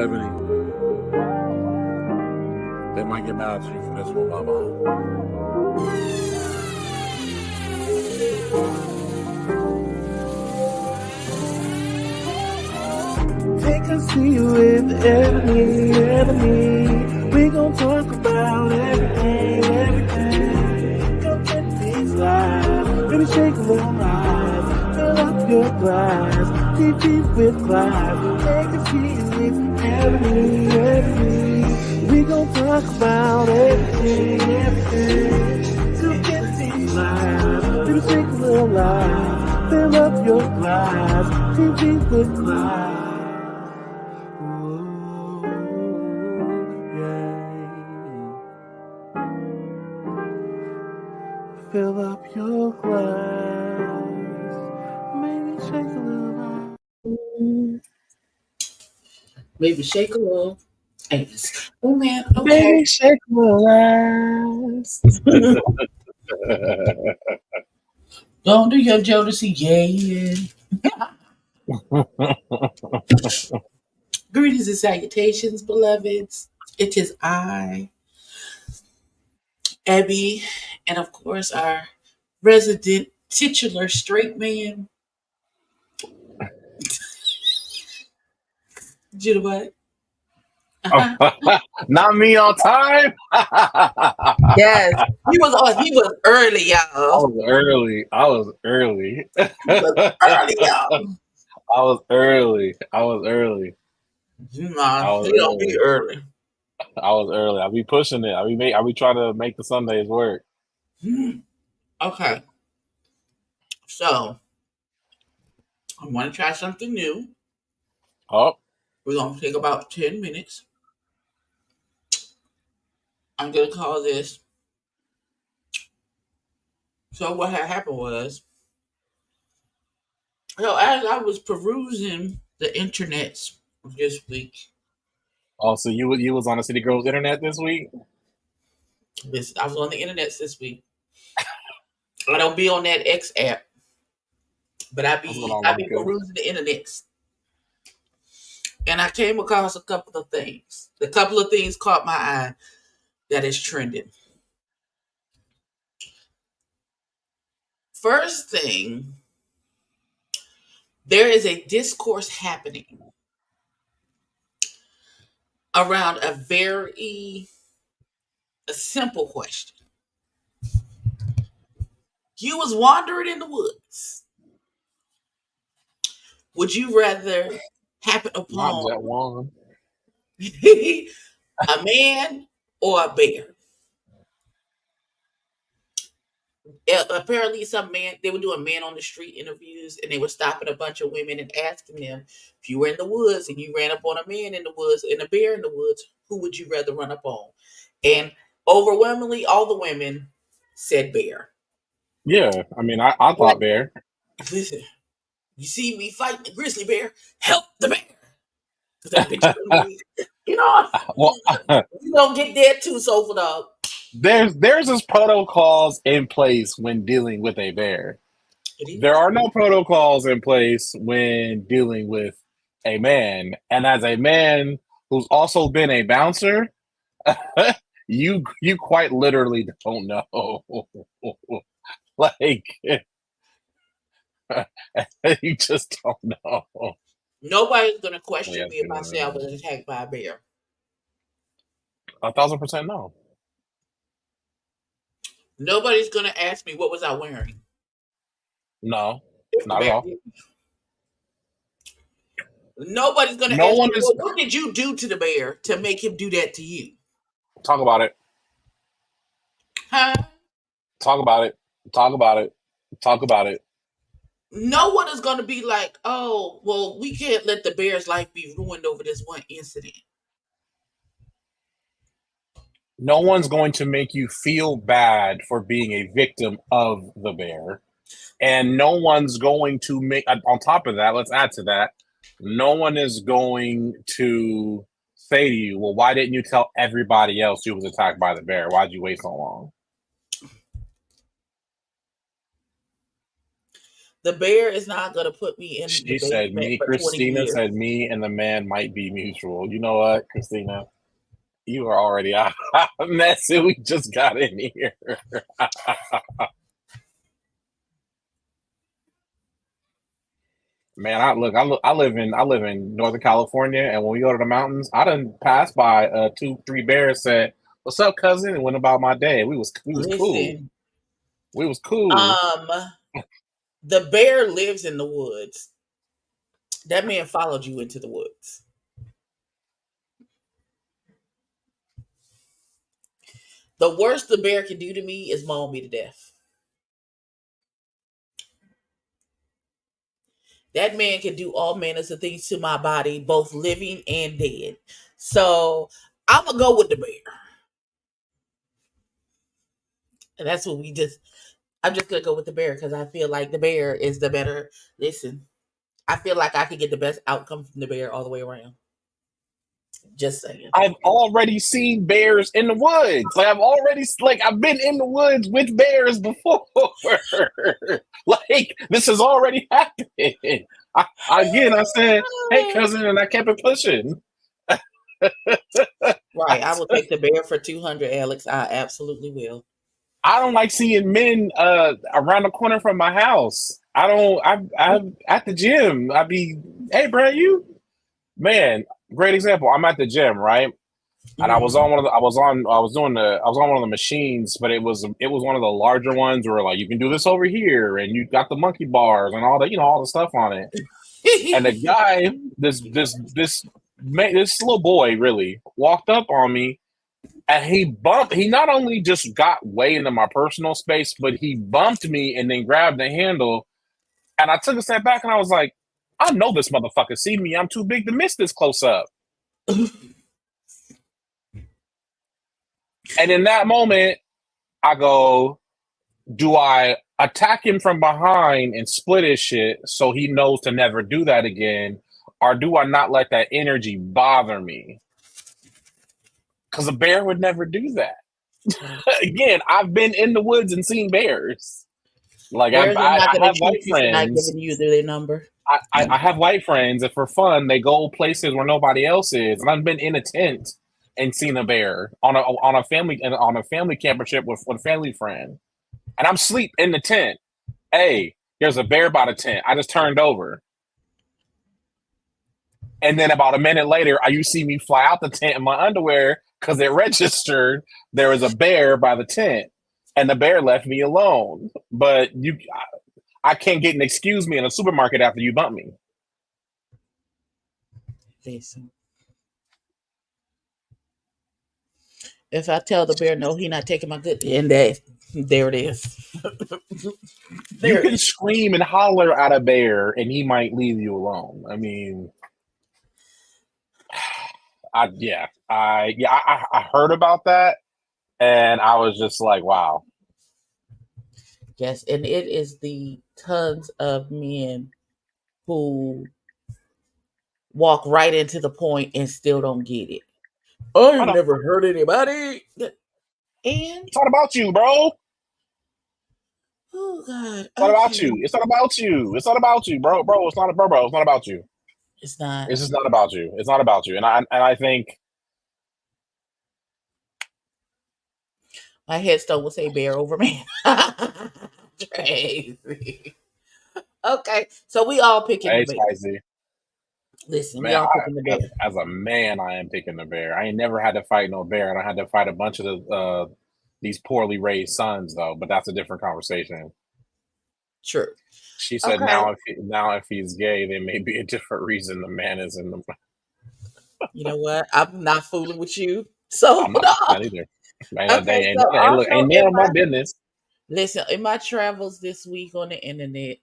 Ebony. They might get mad at you for this one, Mama. Take a seat with Ebony, Ebony. We gon' talk about everything. Come get these lives, baby, shake a little eyes. Fill up your glass, deep, deep with Clyde. Take a seat with Ebony, Ebony. We gon' talk about everything. Come get these lives, baby, shake a little eyes. Fill up your glass, deep, deep with Clyde. Fill up your glass. Maybe shake a little. Maybe shake a little. Ass. Oh man, okay. Maybe shake a little ass. Don't do your Jodeci, Greetings and salutations, beloveds. It is I, Ebbie, and of course our resident titular straight man. You know what? Not me on time. Yes, he was early, I y'all. was early. He was early, y'all. I was early. Nah, he don't be early. I be pushing it. I be trying to make the Sundays work. Okay. So I want to try something new. Oh, We're gonna take about 10 minutes. I'm gonna call this. So what had happened was, as I was perusing the internets this week, so you was on the City Girls internet this week? I was on the internet this week. I don't be on that X app, but I be perusing the internets, and I came across a couple of things. A couple of things caught my eye that is trending. First thing, there is a discourse happening around a simple question. You was wandering in the woods. Would you rather happen Not upon that one. a man or a bear? Apparently, they were doing man on the street interviews, and they were stopping a bunch of women and asking them, if you were in the woods and you ran up on a man in the woods and a bear in the woods, who would you rather run up on? And overwhelmingly, all the women said bear. Yeah, I mean, I thought bear. Listen, you see me fighting the grizzly bear, help the bear. That bitch, Well, you don't get there too, Sofa Dog. there's just protocols in place when dealing with a bear. There are no protocols in place when dealing with a man. And as a man who's also been a bouncer, you quite literally don't know. Like you just don't know. Nobody's gonna question me if I say I was attacked by a bear. 1,000% no. Nobody's gonna ask me what was I wearing. No, not at all. Nobody's gonna ask me, well, what did you do to the bear to make him do that to you? Talk about it. Huh? Talk about it. Talk about it. Talk about it. No one is gonna be like, oh, well, we can't let the bear's life be ruined over this one incident. No one's going to make you feel bad for being a victim of the bear. And no one's going to make, on top of that, let's add to that, no one is going to say to you, well, why didn't you tell everybody else you was attacked by the bear? Why'd you wait so long? The bear is not going to put me in the She said basement me. for 20 Christina years. said me and the man might be mutual. You know what, Christina? You are already out of mess that we just got in here. Man, I live in Northern California, and when we go to the mountains, I done passed by 2, 3 bears. Said, "What's up, cousin?" and went about my day. We was cool. Listen, We was cool. the bear lives in the woods. That man followed you into the woods. The worst the bear can do to me is maul me to death. That man can do all manners of things to my body, both living and dead. So I'm gonna go with the bear. And that's what I'm just gonna go with the bear because I feel like the bear is the better. Listen, I feel like I could get the best outcome from the bear all the way around. Just saying. I've already seen bears in the woods. I've been in the woods with bears before. Like, this has already happened. I said, "Hey, cousin," and I kept it pushing. Right, I will take the bear for 200, Alex. I absolutely will. I don't like seeing men around the corner from my house. I'm at the gym. Hey, bro, man, great example. I'm at the gym, right? And I was on one of the machines, but it was one of the larger ones where like you can do this over here, and you got the monkey bars and all all the stuff on it. And the guy, this little boy, really walked up on me, and he not only just got way into my personal space, but he bumped me and then grabbed the handle. And I took a step back and I was like, I know this motherfucker see me. I'm too big to miss this close up. And in that moment, I go, do I attack him from behind and split his shit so he knows to never do that again? Or do I not let that energy bother me? Because a bear would never do that. Again, I've been in the woods and seen bears. Like, I have white friends. Not giving you their number. I have white friends that for fun, they go places where nobody else is. And I've been in a tent and seen a bear on a family campership with a family friend. And I'm asleep in the tent. Hey, there's a bear by the tent. I just turned over. And then about a minute later, you see me fly out the tent in my underwear because it registered there was a bear by the tent. And the bear left me alone. But I can't get an excuse me in a supermarket after you bump me. Listen. If I tell the bear no, he not taking my good, and there it is. You can scream and holler at a bear, and he might leave you alone. I mean, I heard about that, and I was just like, wow. Yes, and it is the tons of men who walk right into the point and still don't get it. I've never hurt anybody. And it's not about you, bro. Oh God. It's not about you. It's not about you. It's not about you, bro. Bro, it's not It's not about you. It's not. It's just not about you. It's not about you. And I think my headstone will say bear over man. Crazy. Okay. So we all picking the bear. Spicy. Listen, man, we all picking the bear. As a man, I am picking the bear. I ain't never had to fight no bear, and I had to fight a bunch of these poorly raised sons, though. But that's a different conversation. True. She said, "Now, if he's gay, there may be a different reason the man is in the." You know what? I'm not fooling with you, so I'm not either. Okay, ain't none of my business. Listen, in my travels this week on the internet,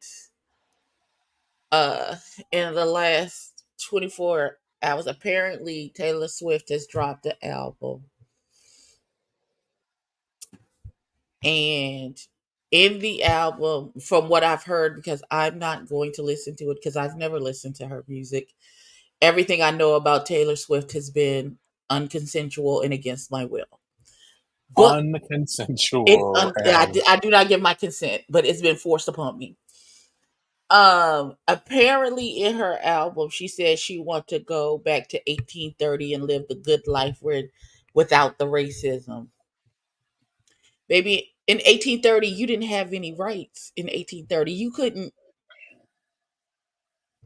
in the last 24 hours, apparently Taylor Swift has dropped the album. And in the album, from what I've heard, because I'm not going to listen to it because I've never listened to her music, everything I know about Taylor Swift has been unconsensual and against my will. But unconsensual. I do not give my consent, but it's been forced upon me. Apparently in her album, she said she want to go back to 1830 and live the good life without the racism. Baby, in 1830, you didn't have any rights. In 1830, you couldn't.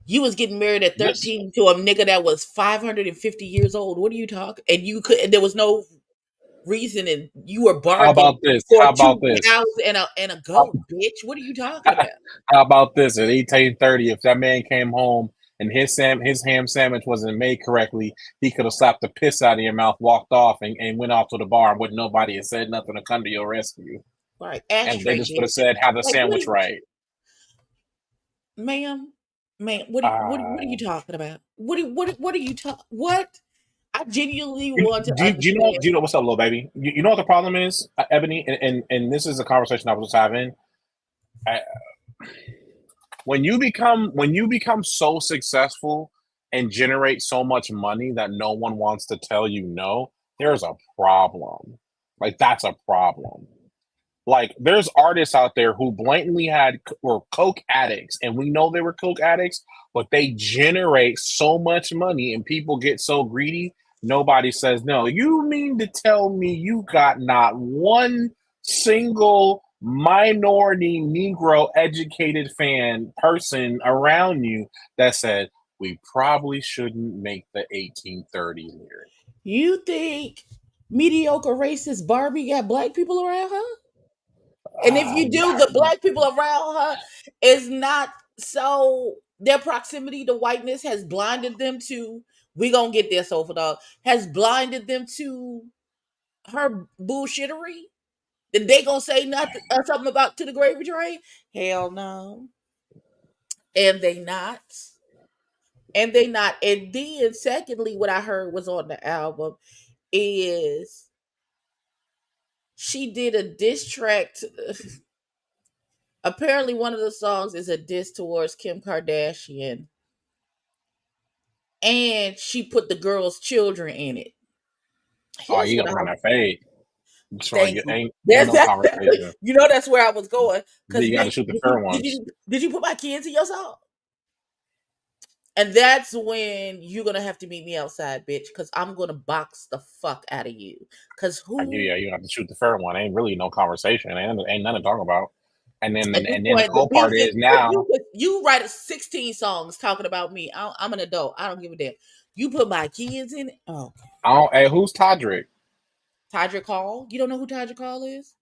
You was getting married at This 13 to a nigga that was 550 years old. What are you talking? And you could. And there was no reason, and you were how about bargaining this? for How about two this? cows and a How, goat, bitch. What are you talking about? how about this? At 1830, if that man came home and his ham sandwich wasn't made correctly, he could have slapped the piss out of your mouth, walked off, and went off to the bar, and wouldn't nobody have said nothing to come to your rescue. Right, And they ashtray, just would have bitch. said, "Have the Like, what, sandwich right." ma'am, ma'am? What are you Uh, talking about? What are you talking? What? I genuinely want to understand. do you know what's up, little baby? You know what the problem is, Ebony, and this is a conversation I was just having. I, when you become so successful and generate so much money that no one wants to tell you no, there's a problem. Like that's a problem. Like there's artists out there who blatantly were coke addicts, and we know they were coke addicts, but they generate so much money, and people get so greedy. Nobody says no. You mean to tell me you got not one single minority Negro educated person around you that said we probably shouldn't make the 1830 lyric? You think mediocre racist Barbie got black people around her? And if you do, the black people around her is not so. Their proximity to whiteness has blinded them to. We gonna get there, Sofa Dog. Has blinded them to her bullshittery. Then they gonna say nothing or something about to the gravy train? Hell no. And they not. And they not. And then secondly, what I heard was on the album is she did a diss track. Apparently, one of the songs is a diss towards Kim Kardashian, and she put the girl's children in it. Oh, Here's you what gonna I run that fade? thank you. Ain't That's no that. conversation. You know that's where I was going. Because You got to bitch, shoot the did fair you, did ones. you did you put my kids in your song? And that's when you're gonna have to meet me outside, bitch, because I'm gonna box the fuck out of you. Because Yeah, you have to shoot the fair one. Ain't really no conversation. Ain't nothing to talk about. And then at this the point, the cool beef part is is now. you write 16 songs talking about me. I'm an adult. I don't give a damn. You put my kids in it. Oh, I don't. Hey, who's Todrick? Todrick Hall. You don't know who Todrick Hall is?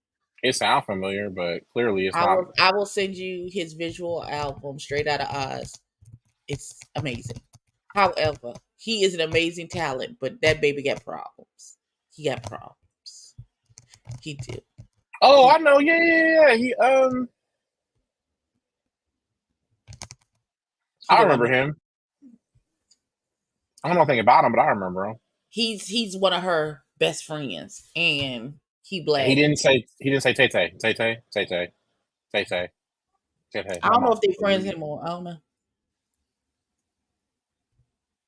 It sounds familiar, but clearly it's I not. will. I will send you his visual album, Straight Out of Oz. It's amazing. However, he is an amazing talent, but that baby got problems. He got problems. He do. Oh, He, I know. Yeah. he I the remember one. him. I don't know anything about him, but I remember him. He's one of her best friends, and he He black. didn't say. He didn't say Tay Tay. Tay Tay. Tay Tay. Tay Tay. Tay Tay. I My don't know mom. if they friends anymore. I don't know.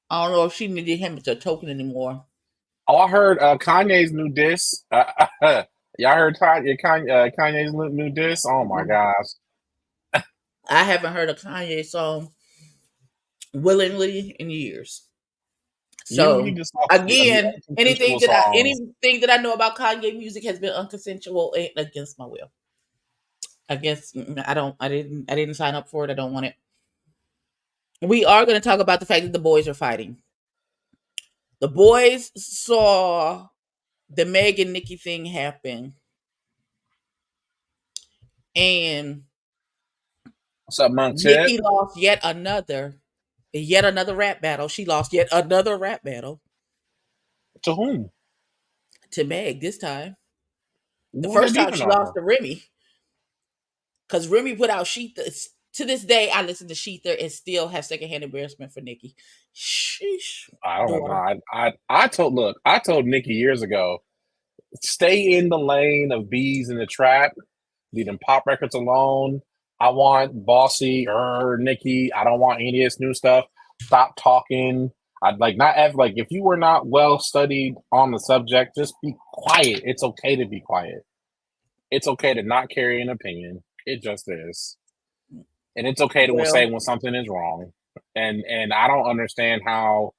I don't know if she needed him as a token anymore. Oh, I heard Kanye's new diss. Y'all heard Kanye's new diss? Oh my gosh. I haven't heard a Kanye song willingly in years. You So need to stop the again, unconsensual songs. anything that I know about Kanye music has been unconsensual and against my will. I guess I didn't sign up for it. I don't want it. We are going to talk about the fact that the boys are fighting. The boys saw the Meg and Nikki thing happen, and What's up, Monk Tip? Nikki lost yet another rap battle. She lost yet another rap battle To whom? to Meg this time. The What are they first time beefing she lost over? to Remy because Remy put out Sheetha. To this day, I listen to Sheetha and still have secondhand embarrassment for Nikki. Sheesh, I don't know. daughter. I told Nikki years ago, stay in the lane of bees in the trap. Leave them pop records alone. I want bossy or Nikki. I don't want any of this new stuff. Stop talking. I'd like not have like if you were not well studied on the subject, just be quiet. It's okay to be quiet. It's okay to not carry an opinion. It just is. and it's okay to say when something is wrong. And I don't understand how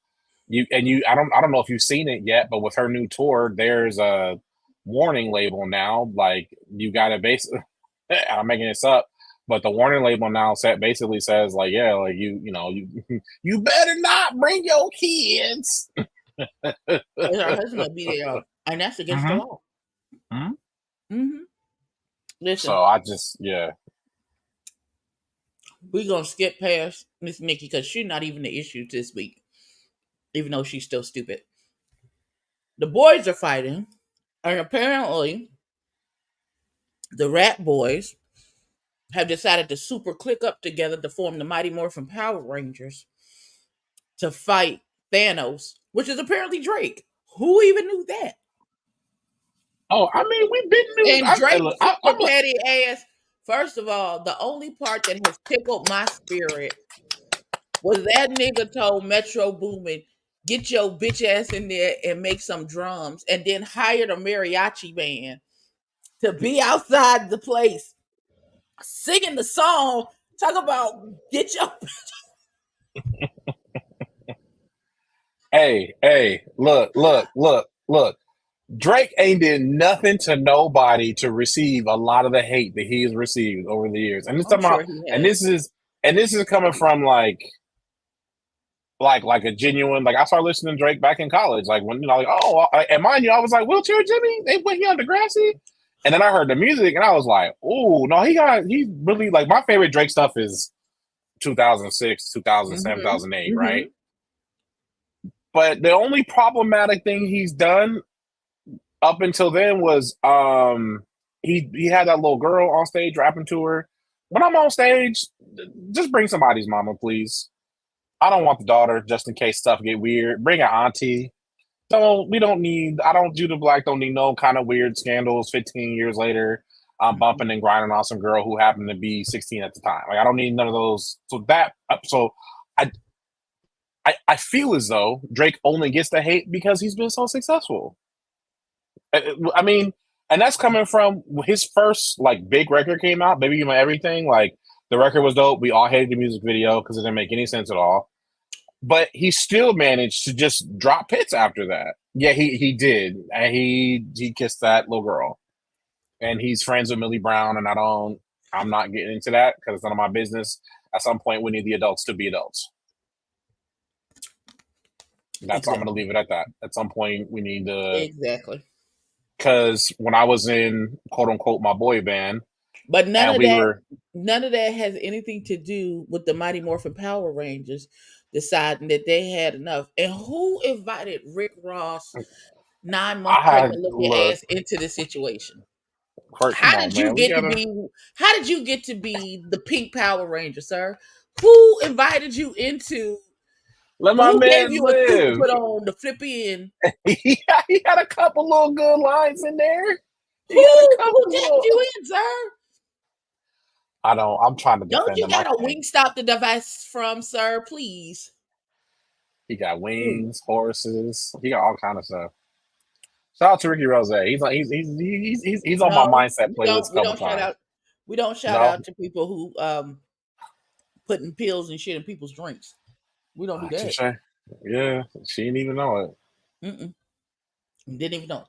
I don't know if you've seen it yet, but with her new tour, there's a warning label now. Like, you got to basically, I'm making this up, but the warning label now basically says, like, yeah, like you better not bring your kids. Her husband will be there, and that's against the law. Listen, so I just we're gonna skip past Miss Nikki because she's not even the issue this week, even though she's still stupid. The boys are fighting, and apparently the Rat Boys have decided to super click up together to form the Mighty Morphin Power Rangers to fight Thanos, which is apparently Drake. Who even knew that? Oh, I mean, we've been and Drake super petty ass. First of all, the only part that has tickled my spirit was that nigga told Metro Boomin, get your bitch ass in there and make some drums, and then hired a mariachi band to be outside the place singing the song. Talk about get your Hey, look. Drake ain't did nothing to nobody to receive a lot of the hate that he has received over the years. And this is coming from like a genuine, like, I started listening to Drake back in college, like when and mind you, I was like, Wheelchair Jimmy, they put him on Degrassi, and then I heard the music and I was like, oh no, he's really, like, my favorite Drake stuff is 2006, 2007, 2008, right? But the only problematic thing he's done up until then was he had that little girl on stage rapping to her. When I'm on stage, just bring somebody's mama, please. I don't want the daughter, just in case stuff get weird. Bring an auntie. I don't do the black, don't need no kind of weird scandals 15 years later. I'm bumping and grinding on some girl who happened to be 16 at the time. Like, I don't need none of those. So I feel as though Drake only gets the hate because he's been so successful. I mean, and that's coming from his first, like, big record came out, Baby You My Everything. Like, the record was dope. We all hated the music video because it didn't make any sense at all. But he still managed to just drop hits after that. Yeah, he did. And he kissed that little girl. And he's friends with Millie Brown, and I'm not getting into that because it's none of my business. At some point, we need the adults to be adults. I'm going to leave it at that. At some point, we need to... Exactly. Because when I was in, quote unquote, my boy band, but none of that has anything to do with the Mighty Morphin Power Rangers deciding that they had enough. And who invited Rick Ross, 9-month pregnant looking ass, into the situation? How did you get to be the Pink Power Ranger, sir? Who invited you into? Let my man gave you live. A suit to put on the flippy in? He had a couple little good lines in there. Who tapped you in, sir? I'm trying to defend Don't you got a Wingstop the device from, sir? Please. He got wings, horses. He got all kind of stuff. Shout out to Ricky Rose. He's on my mindset playlist. We don't shout out to people who putting pills and shit in people's drinks. We don't do that. Yeah, she didn't even know it. Didn't even know.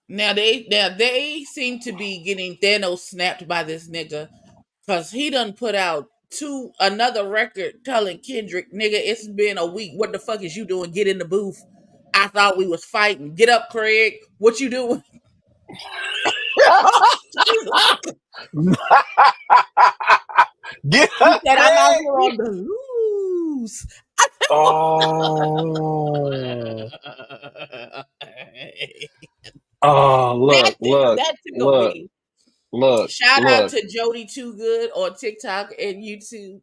Now they seem to be getting Thanos snapped by this nigga because he done put out another record telling Kendrick, nigga, it's been a week. What the fuck is you doing? Get in the booth. I thought we was fighting. Get up, Craig. What you doing? Get up, Craig. I'm out here on the loose. Look. Shout out to Jody Too Good on TikTok and YouTube,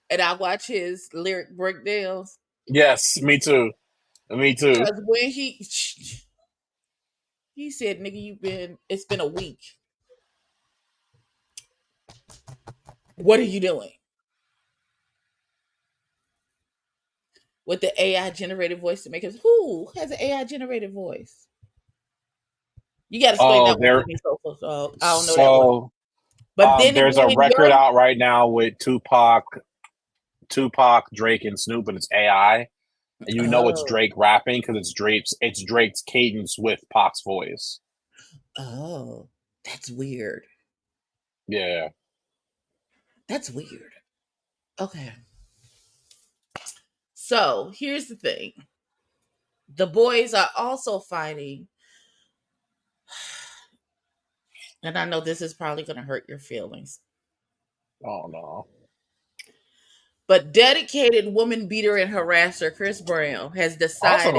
and I watch his lyric breakdowns. Yes, me too. Because when he said, "Nigga, it's been a week. What are you doing?" With the AI generated voice to make us. Who has an AI generated voice? You got to explain that one to me, so I don't know that one. But then There's a again, record out right now with Tupac, Drake, and Snoop, but it's AI, and you know it's Drake rapping because it's Drake's cadence with Pac's voice. Oh, that's weird. Yeah, that's weird. Okay. So here's the thing. The boys are also fighting, and I know this is probably going to hurt your feelings. Oh no. But dedicated woman beater and harasser Chris Brown has decided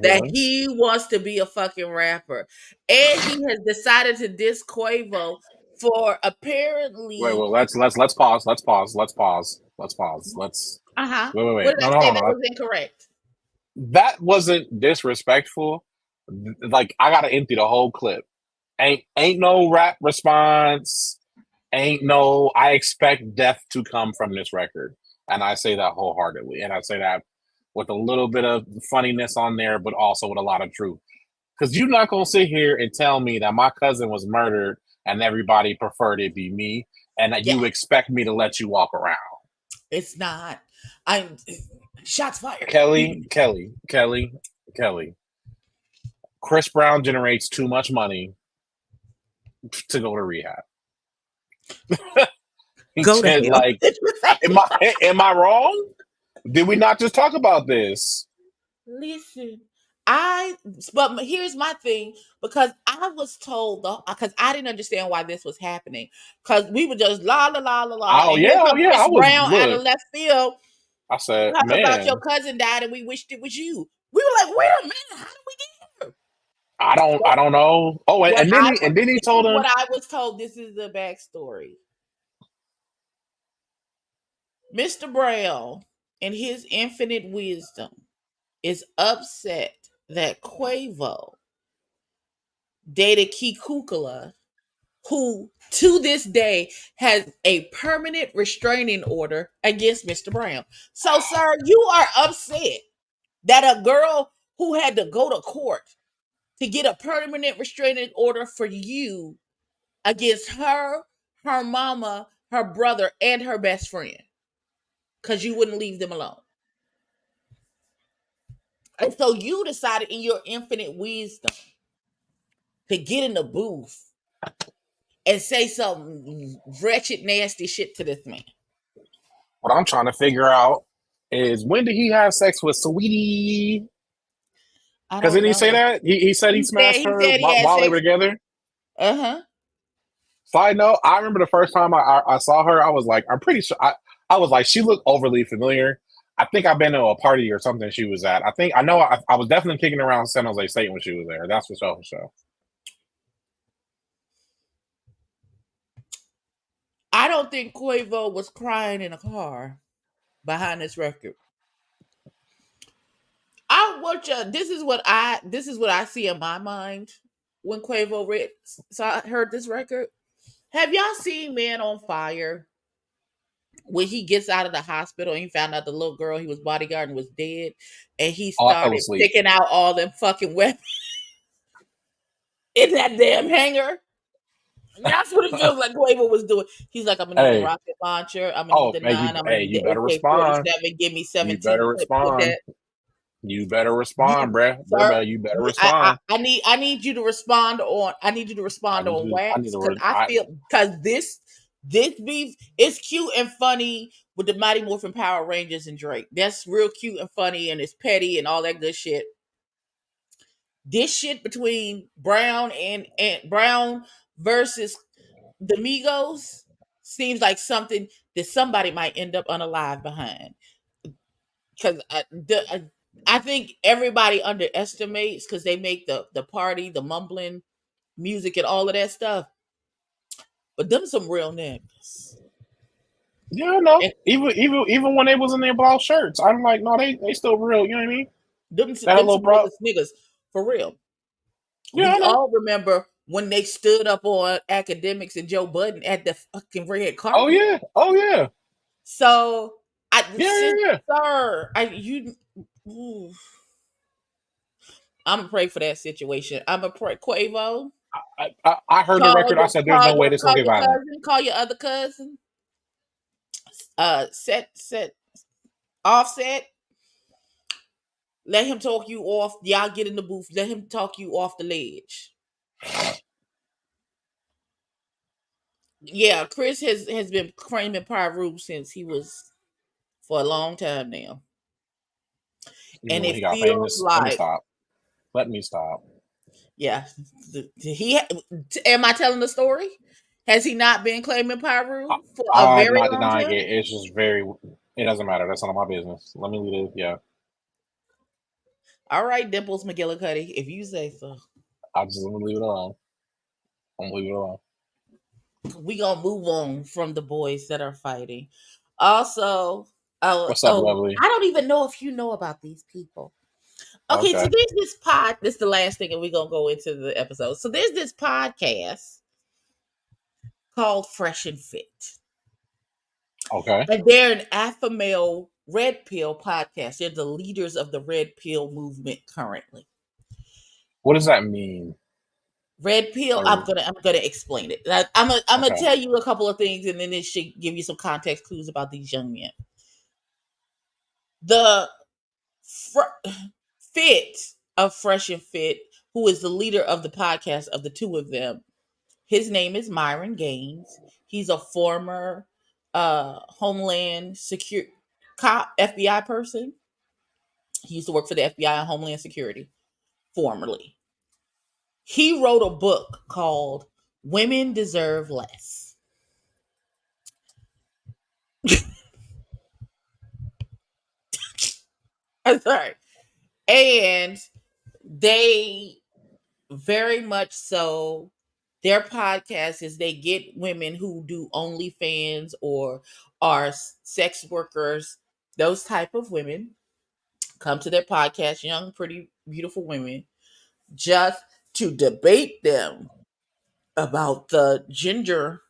that he wants to be a fucking rapper. And he has decided to diss Quavo for apparently... Wait, let's pause. Let's pause. Uh-huh. Wait. What did I say? That was incorrect. That wasn't disrespectful. Like, I gotta empty the whole clip. Ain't no rap response. Ain't no, I expect death to come from this record. And I say that wholeheartedly. And I say that with a little bit of funniness on there, but also with a lot of truth. Because you're not going to sit here and tell me that my cousin was murdered and everybody preferred it be me, and that you expect me to let you walk around. It's not. I'm shots fired. Kelly. Chris Brown generates too much money to go to rehab. Go to like, am I wrong? Did we not just talk about this? Listen, but here's my thing, because I was told, because I didn't understand why this was happening, because we were just la la la la la. Oh yeah. Chris Brown out of left field. I said, talk man, about your cousin died and we wished it was you. We were like, wait a minute, how did we get here? I don't know. Oh, and then he told him what I was told. This is the backstory. Mr. Brown, in his infinite wisdom, is upset that Quavo dated Kikukula, who to this day has a permanent restraining order against Mr. Brown. So, sir, you are upset that a girl who had to go to court to get a permanent restraining order for you against her mama, her brother, and her best friend, because you wouldn't leave them alone. And so you decided in your infinite wisdom to get in the booth and say some wretched, nasty shit to this man. What I'm trying to figure out is, when did he have sex with Sweetie? Because didn't he say that? He said he smashed her while they were together? Uh-huh. Side note, I remember the first time I saw her, I was like, I'm pretty sure, I was like, she looked overly familiar. I think I've been to a party or something she was at. I know I was definitely kicking around San Jose State when she was there. That's for sure. I don't think Quavo was crying in a car behind this record. This is what I see in my mind when Quavo heard this record. Have y'all seen Man on Fire? When he gets out of the hospital and he found out the little girl he was bodyguarding was dead, and he started picking out all them fucking weapons in that damn hangar. That's what it feels like Quavo was doing. He's like, I'm gonna need the rocket launcher. I'm gonna need the 9. I'm gonna need the AK-47. Give me 17. You better respond. You better respond, bruh. Sir, you better respond. I need you to respond on. I need you to respond on wax, because I feel, because this beef is cute and funny with the Mighty Morphin Power Rangers and Drake. That's real cute and funny, and it's petty and all that good shit. This shit between Brown and Brown versus the Migos seems like something that somebody might end up unalive behind. Because I think everybody underestimates, because they make the party, the mumbling music and all of that stuff. But them some real niggas. Yeah, I know. Even when they was in their ball shirts, I'm like, no, they still real. You know what I mean? Them some niggas for real. Yeah, we all remember when they stood up on Academics and Joe Budden at the fucking red carpet. Oh yeah. So yeah. Sir, I'm gonna pray for that situation. I'm gonna pray, Quavo. I heard the record. I said, "There's no way this gonna get violent." Call your other cousin. Set Offset. Let him talk you off. Y'all get in the booth. Let him talk you off the ledge. Yeah, Chris has been claiming Pyru since he was for a long time now. Even And when it he got feels famous. like Let me stop. Yeah. Am I telling the story? Has he not been claiming Pyru for a I'm very not long denying time? it. It's just very. It doesn't matter. That's none of my business. Let me leave it. Yeah. All right, Dimples McGillicuddy, if you say so. I'm gonna leave it alone. I'm gonna leave it alone. We gonna move on from the boys that are fighting. Also, What's up, Lovely? I don't even know if you know about these people. Okay, so there's this this is the last thing, and we're gonna go into the episode. So there's this podcast called Fresh and Fit. Okay. And they're an alpha male red pill podcast. They're the leaders of the red pill movement currently. What does that mean? Red pill. I'm gonna explain it. I'm gonna tell you a couple of things, and then it should give you some context clues about these young men. The Fit of Fresh and Fit, who is the leader of the podcast of the two of them. His name is Myron Gaines. He's a former Homeland Security cop, FBI person. He used to work for the FBI and Homeland Security, formerly. He wrote a book called Women Deserve Less. I'm sorry. And they very much so, their podcast is they get women who do OnlyFans or are sex workers, those type of women, come to their podcast, young, pretty, beautiful women, just to debate them about the gender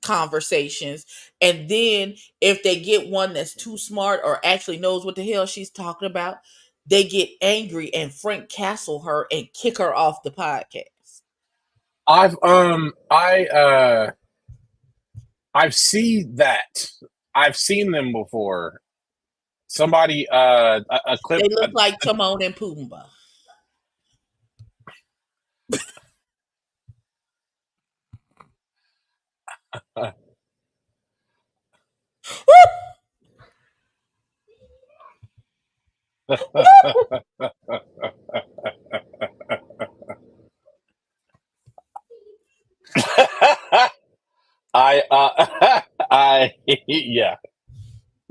conversations. And then if they get one that's too smart or actually knows what the hell she's talking about, they get angry and Frank Castle her and kick her off the podcast. I've seen that. I've seen them before. Somebody a clip. They look like Timon and Pumbaa.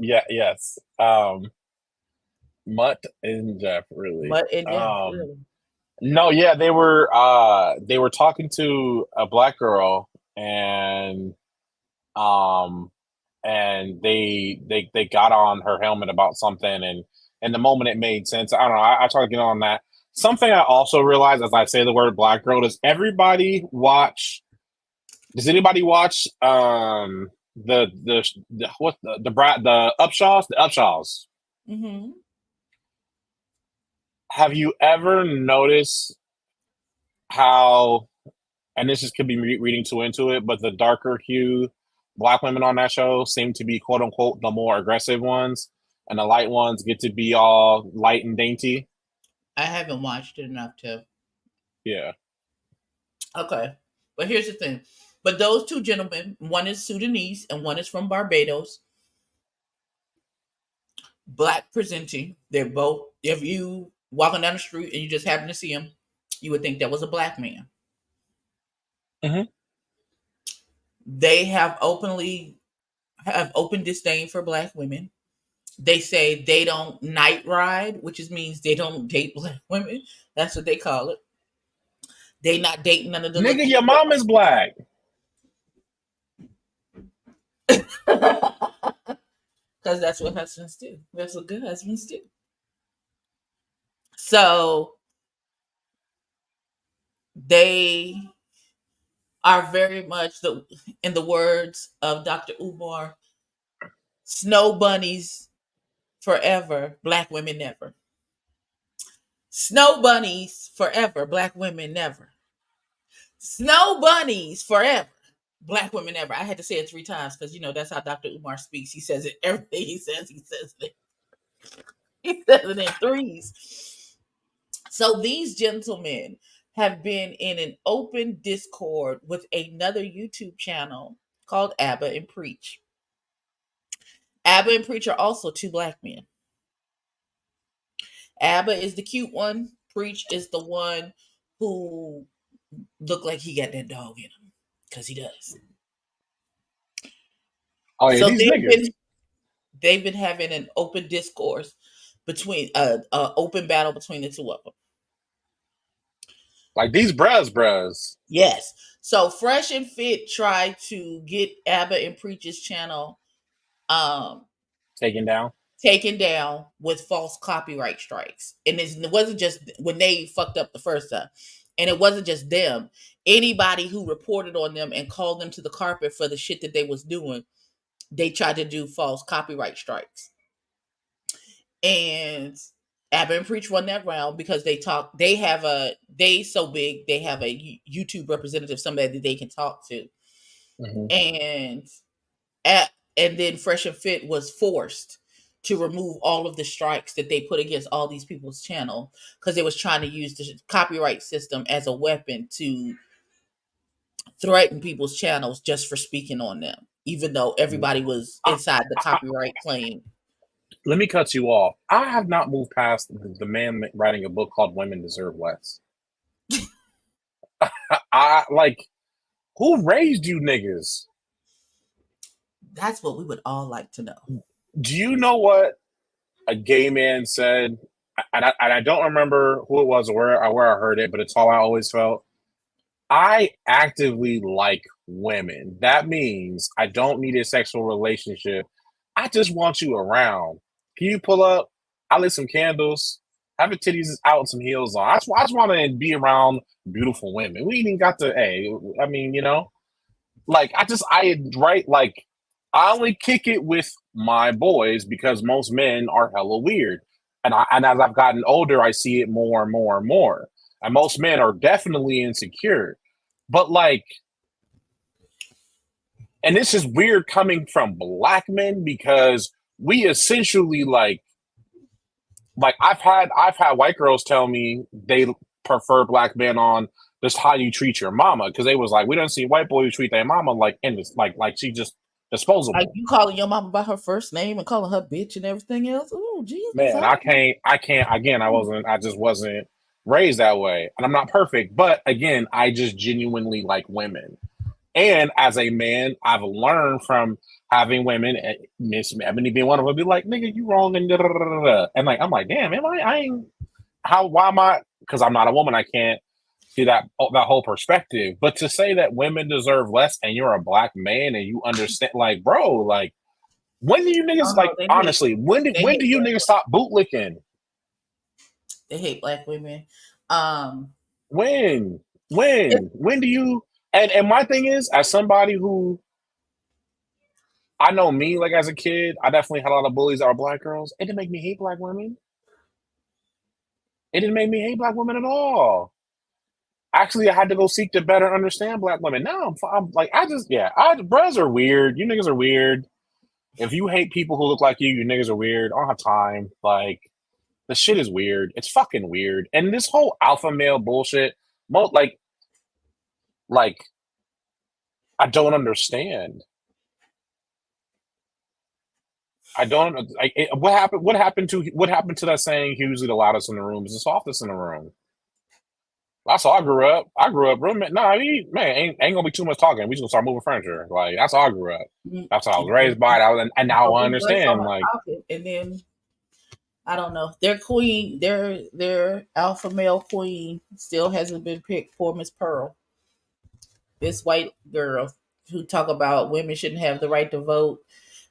Yes. Mutt and Jeff, really. Really. No, yeah, they were talking to a black girl and they got on her helmet about something, and in the moment it made sense. I don't know. I try to get on that. Something I also realized as I say the word black girl, does anybody watch the Upshaws? The Upshaws. Mm-hmm. Have you ever noticed how, and this just could be reading too into it, but the darker hue black women on that show seem to be quote unquote the more aggressive ones, and the light ones get to be all light and dainty? I haven't watched it enough to. Yeah. Okay. But here's the thing. But those two gentlemen, one is Sudanese and one is from Barbados. Black presenting. They're both, if you walking down the street and you just happen to see them, you would think that was a black man. Mm-hmm. They have open disdain for black women. They say they don't night ride, which means they don't date black women. That's what they call it. They not dating none of the nigga. Your mom is black. Because that's what husbands do. That's what good husbands do. So they are very much, in the words of Dr. Umar, snow bunnies forever, black women never. Snow bunnies forever, black women never. Snow bunnies forever. Black women ever. I had to say it 3 times because that's how Dr. Umar speaks. He says it everything he says. He says it in threes. So these gentlemen have been in an open discord with another YouTube channel called Abba and Preach. Abba and Preach are also 2 black men. Abba is the cute one. Preach is the one who look like he got that dog in him, because he does. Oh yeah, so these niggas. They've been having an open discourse between open battle between the 2 of them. Like these bros. Yes. So Fresh and Fit tried to get Abba and Preach's channel taken down with false copyright strikes. And it wasn't just when they fucked up the first time. And it wasn't just them. Anybody who reported on them and called them to the carpet for the shit that they was doing, they tried to do false copyright strikes. And Abba and Preach won that round because they so big, they have a YouTube representative, somebody that they can talk to. Mm-hmm. And then Fresh and Fit was forced to remove all of the strikes that they put against all these people's channel because they was trying to use the copyright system as a weapon to threaten people's channels just for speaking on them, even though everybody was inside the copyright claim. Let me cut you off. I have not moved past the man writing a book called Women Deserve Less. Who raised you niggas? That's what we would all like to know. Do you know what a gay man said? And I don't remember who it was or where I heard it, but it's how I always felt. I actively like women. That means I don't need a sexual relationship. I just want you around. Can you pull up? I lit some candles. Have your titties out and some heels on. I just want to be around beautiful women. We even got to, I only kick it with my boys because most men are hella weird. And as I've gotten older, I see it more and more and more. And most men are definitely insecure. But and this is weird coming from black men because we essentially I've had white girls tell me they prefer black men on just how you treat your mama because they was like, we don't see white boys treat their mama like she just disposable. Like you calling your mama by her first name and calling her bitch and everything else. Oh Jesus, man, I can't. Again, I just wasn't raised that way, and I'm not perfect. But again, I just genuinely like women. And as a man, I've learned from having women, Miss Ebony being one of them, be like, nigga, you wrong, and da-da-da-da-da. And I'm like, damn, why am I, because I'm not a woman, I can't see that whole perspective. But to say that women deserve less and you're a black man and you understand, bro, when do you niggas, honestly, when do you niggas stop bootlicking? They hate black women. When do you, and my thing is, as somebody who, I know me, as a kid, I definitely had a lot of bullies that were black girls. It didn't make me hate black women. It didn't make me hate black women at all. Actually, I had to go seek to better understand black women. Now bros are weird. You niggas are weird. If you hate people who look like you niggas are weird. I don't have time. The shit is weird. It's fucking weird. And this whole alpha male bullshit, I don't understand. I don't. What happened to that saying? He usually the loudest in the room is the softest in the room. That's how I grew up. Roommate. Nah, man, ain't gonna be too much talking. We just gonna start moving furniture. That's how I grew up. That's how I was raised by it. And now I understand. And then I don't know. Their queen, their alpha male queen, still hasn't been picked for Miss Pearl. This white girl who talk about women shouldn't have the right to vote.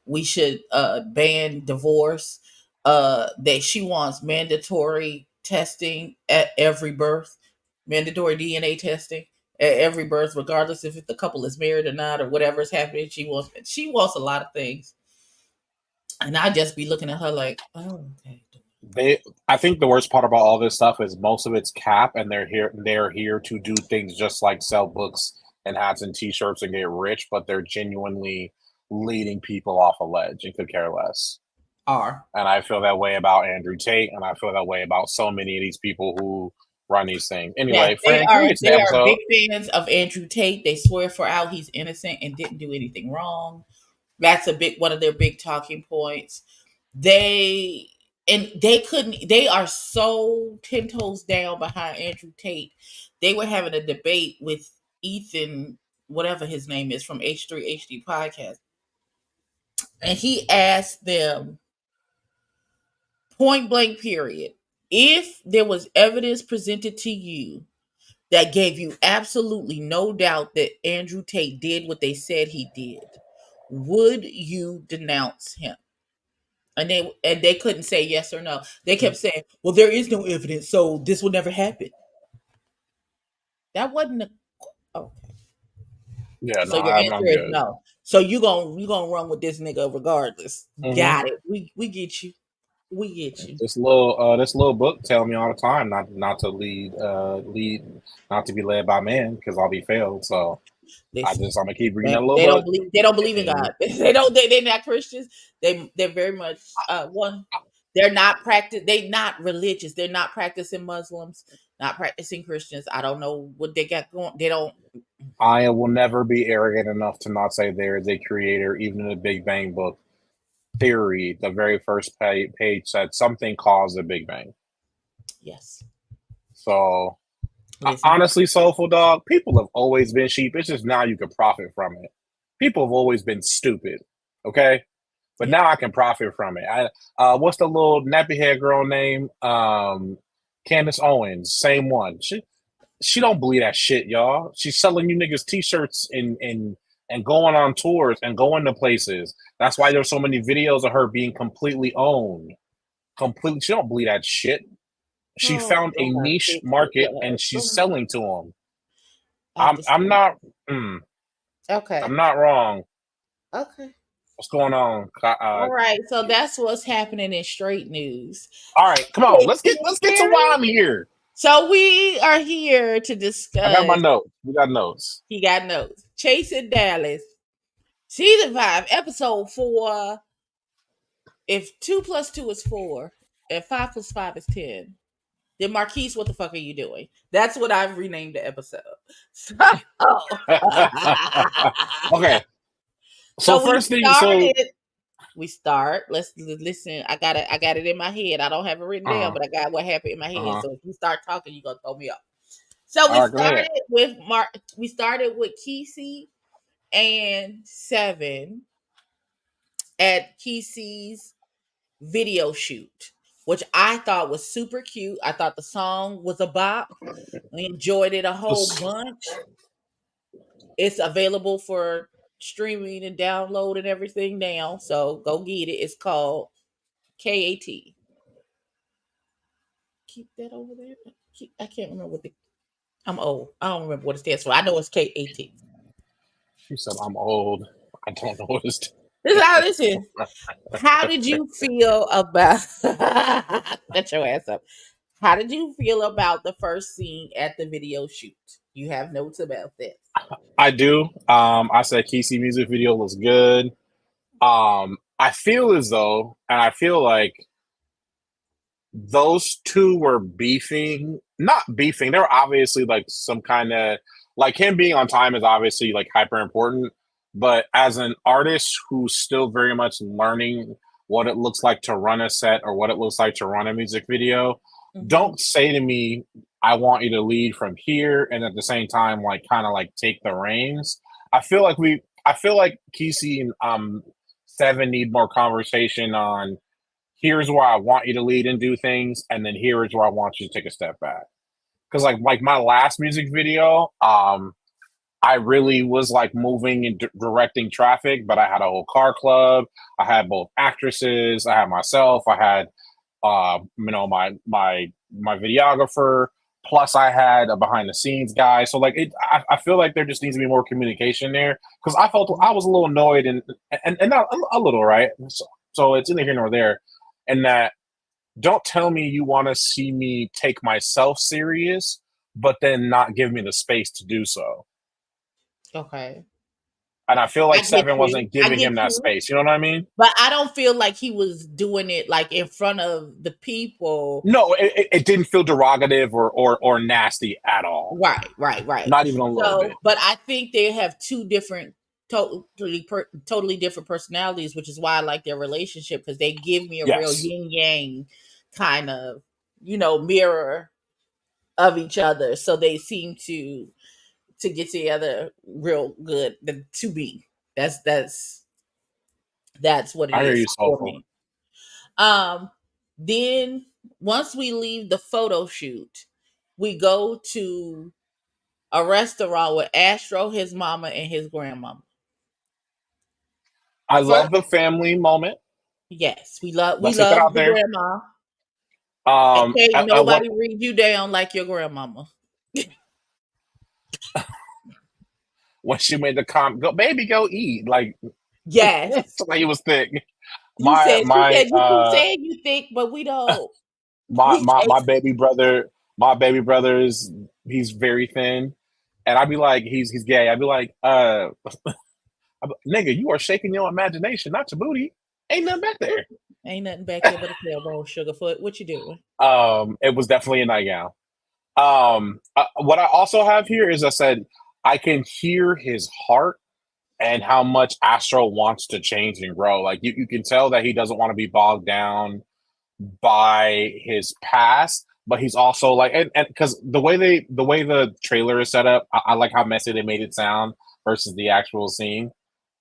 We should ban divorce. That she wants mandatory testing at every birth, mandatory DNA testing at every birth, regardless if the couple is married or not or whatever is happening. She wants a lot of things, and I just be looking at her like, oh, okay. I think the worst part about all this stuff is most of it's cap, and they're here to do things just like sell books and hats and T-shirts and get rich, but they're genuinely leading people off a ledge and could care less. And I feel that way about Andrew Tate, and I feel that way about so many of these people who run these things. Anyway, they are big fans of Andrew Tate. They swear for out he's innocent and didn't do anything wrong. That's one of their big talking points. They are so 10 toes down behind Andrew Tate. They were having a debate with Ethan, whatever his name is, from H3HD podcast. And he asked them, point blank period, if there was evidence presented to you that gave you absolutely no doubt that Andrew Tate did what they said he did, would you denounce him? And they couldn't say yes or no. They kept saying, well, there is no evidence, so this will never happen. That wasn't okay. Yeah, so your answer is no. So you gonna run with this nigga regardless. Mm-hmm. Got it. We get you. We get you. This little book tell me all the time not to lead not to be led by man, because I'll be failed. So I'm gonna keep reading that little book. They don't believe in God. They're not Christians. They're very much one. They're not not religious. They're not practicing Muslims, not practicing Christians. I don't know what they got going. They don't. I will never be arrogant enough to not say there is a creator, even in the Big Bang book theory. The very first page said something caused the Big Bang. Yes. So, honestly, Soulful Dog, people have always been sheep. It's just now you can profit from it. People have always been stupid, okay? But now I can profit from it. What's the little nappy head girl name? Candace Owens, same one. She don't believe that shit, y'all. She's selling you niggas T-shirts and going on tours and going to places. That's why there's so many videos of her being completely owned. She don't believe that shit. She found a niche market and she's selling to them. I'm not. Okay. I'm not wrong. Okay. What's going on? All right, so that's what's happening in straight news. All right, come on. Let's get to why I'm here. So we are here to discuss. I got my notes. We got notes. He got notes. Chasing Dallas, season 5, episode 4. If 2 + 2 is 4, and 5 + 5 is 10, then Marquise, what the fuck are you doing? That's what I've renamed the episode. Okay. So first thing, we start. Let's listen. I got it in my head. I don't have it written down, but I got what happened in my head. So if you start talking, you're gonna throw me off. So we started with Kesey and Seven at Kesey's video shoot, which I thought was super cute. I thought the song was a bop. We enjoyed it a whole bunch. It's available for streaming and download and everything now, so go get it. It's called KAT. Keep that over there. I can't remember I'm old. I don't remember what it stands for. I know it's KAT. She said I'm old. I don't know what it stands. This is how this is. How did you feel about let your ass up? How did you feel about the first scene at the video shoot? You have notes about that. I do. I said Kesey music video was good. I feel as though, and I feel like those two were beefing. Not beefing. They were obviously like some kind of, like, him being on time is obviously like hyper important. But as an artist who's still very much learning what it looks like to run a set or what it looks like to run a music video, don't say to me, I want you to lead from here, and at the same time, like, kind of like take the reins. I feel like Kesey and Seven need more conversation on, here's where I want you to lead and do things, and then here is where I want you to take a step back. Because like my last music video, I really was like moving and directing traffic, but I had a whole car club. I had both actresses. I had myself. I had my videographer. Plus, I had a behind the scenes guy. So like I feel like there just needs to be more communication there, because I felt I was a little annoyed and not a little, right. So it's neither here nor there, and that don't tell me you want to see me take myself serious, but then not give me the space to do so. Okay. And I feel like I get Seven you. wasn't I giving him get that you. space. You know what I mean? But I don't feel like he was doing it like in front of the people. No, it didn't feel derogative or nasty at all. Right. Not even a little So, bit. but I think they have two different, totally different personalities, which is why I like their relationship, because they give me a real Yes. yin yang kind of, mirror of each other. So they seem to get together real good. The to be that's what it I hear is you, for Soulful. me. Then once we leave the photo shoot, we go to a restaurant with Astro, his mama, and his grandmama. I First, love the family moment. yes, we love Let's get that out the there. grandma. And can't What nobody read you down like your grandmama. when she made the comment, go baby, go eat. Like Yes. like he was thick. She My said you keep saying you think, but we don't. my We my my taste baby brother, my baby brother is he's very thin, and I'd be like, he's gay. I'd be like, nigga, you are shaking your imagination, not your booty. Ain't nothing back there. Ain't nothing back there but a tailbone, Sugarfoot. What you doing? It was definitely a nightgown. What I also have here is I said I can hear his heart and how much Astro wants to change and grow. Like you can tell that he doesn't want to be bogged down by his past, but he's also like, and because the way the trailer is set up, I like how messy they made it sound versus the actual scene.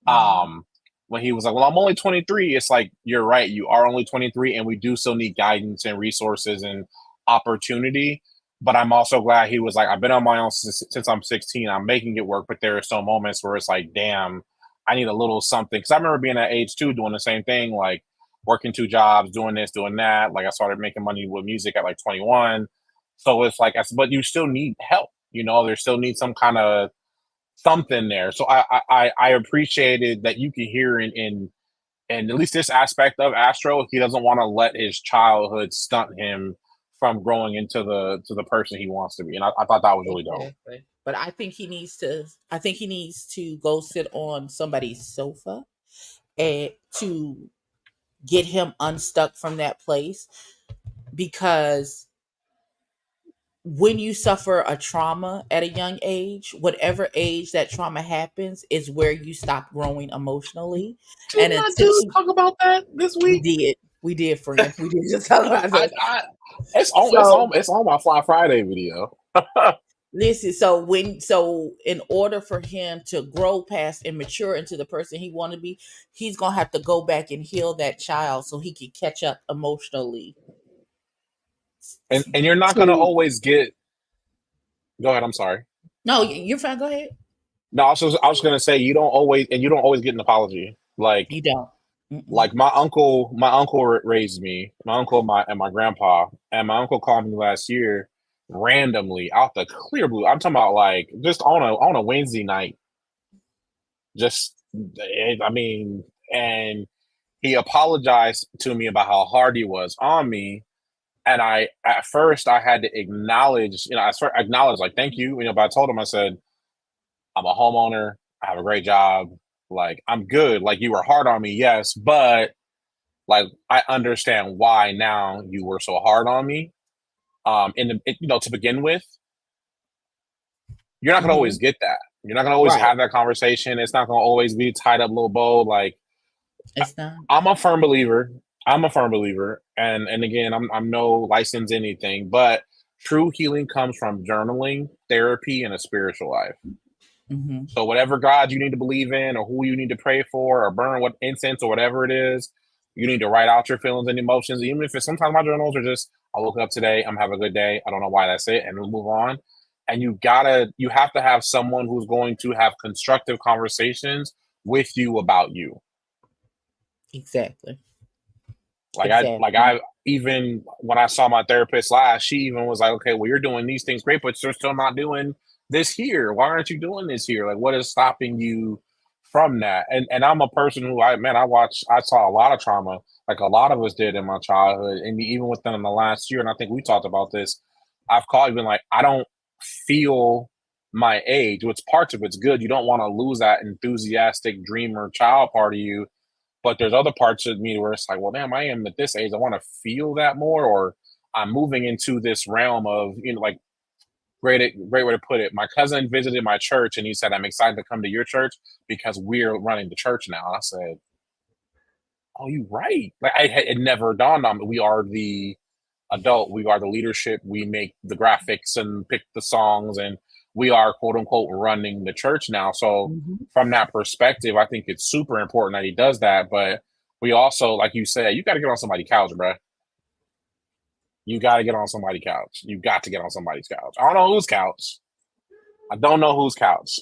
Mhm. When he was like, well, I'm only 23, it's like, you're right, you are only 23, and we do still need guidance and resources and opportunity. But I'm also glad he was like, I've been on my own since I'm 16. I'm making it work, but there are some moments where it's like, damn, I need a little something. Because I remember being at age 2 doing the same thing, like working 2 jobs, doing this, doing that. Like I started making money with music at like 21. So it's like, but you still need help. There still needs some kind of something there. So I appreciated that you can hear in at least this aspect of Astro, he doesn't want to let his childhood stunt him from growing into the person he wants to be. And I thought that was really dope. Exactly. But I think he needs to. I think he needs to go sit on somebody's sofa and to get him unstuck from that place, because when you suffer a trauma at a young age, whatever age that trauma happens is where you stop growing emotionally. And Didn't I until just talk about that this week? we did, friend, we did just talk about that. It's on my Fly Friday video. Listen, so in order for him to grow past and mature into the person he want to be, he's gonna have to go back and heal that child so he can catch up emotionally. And you're not gonna always get. Go ahead. I'm sorry. No, you're fine. Go ahead. No, I was gonna say you don't always get an apology. Like You don't. like my uncle raised me, my uncle and my grandpa, and my uncle called me last year randomly out the clear blue. I'm talking about like just on a Wednesday night. Just I mean, and he apologized to me about how hard he was on me. And at first I had to acknowledge, like, thank you, but I told him, I said, I'm a homeowner. I have a great job. Like, I'm good. Like, you were hard on me, yes, but like, I understand why now you were so hard on me. To begin with, you're not gonna always get that. You're not gonna always Right. have that conversation. It's not gonna always be tied up little bow. Like, It's not. I'm a firm believer. And again, I'm no license anything, but true healing comes from journaling, therapy, and a spiritual life. Mm-hmm. So whatever God you need to believe in, or who you need to pray for, or burn what incense or whatever it is, you need to write out your feelings and emotions. Even if it's sometimes my journals are just, I woke up today, I'm having a good day. I don't know why, that's it, and we'll move on. And you have to have someone who's going to have constructive conversations with you about you. Exactly. I even when I saw my therapist last, she even was like, okay, well, you're doing these things great, but you're still not doing this here. Why aren't you doing this here? Like, what is stopping you from that. And I'm a person who I saw a lot of trauma, like a lot of us did in my childhood, and even within the last year. And I think we talked about this. I've called been like, I don't feel my age, which parts of it's good. You don't want to lose that enthusiastic dreamer child part of you. But there's other parts of me where it's like, well, damn, I am at this age. I want to feel that more, or I'm moving into this realm of, like, great way to put it. My cousin visited my church and he said, I'm excited to come to your church because we're running the church now. And I said, oh, you're right. Like, it never dawned on me. We are the adult. We are the leadership. We make the graphics and pick the songs, and we are, quote unquote, running the church now. So from that perspective, I think it's super important that he does that. But we also, like you said, you got to get on somebody's couch, bro. You got to get on somebody's couch. You got to get on somebody's couch. I don't know whose couch. I don't know whose couch.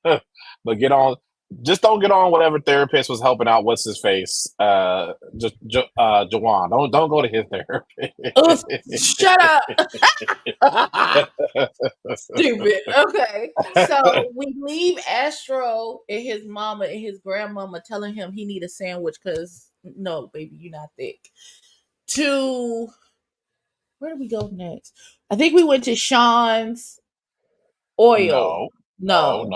But get on. Just don't get on whatever therapist was helping out. What's his face? Jawan. Don't go to his therapist. Shut up. Stupid. Okay. So we leave Astro and his mama and his grandmama telling him he need a sandwich because no, baby, you're not thick. To where do we go next? I think we went to Sean's oil. No.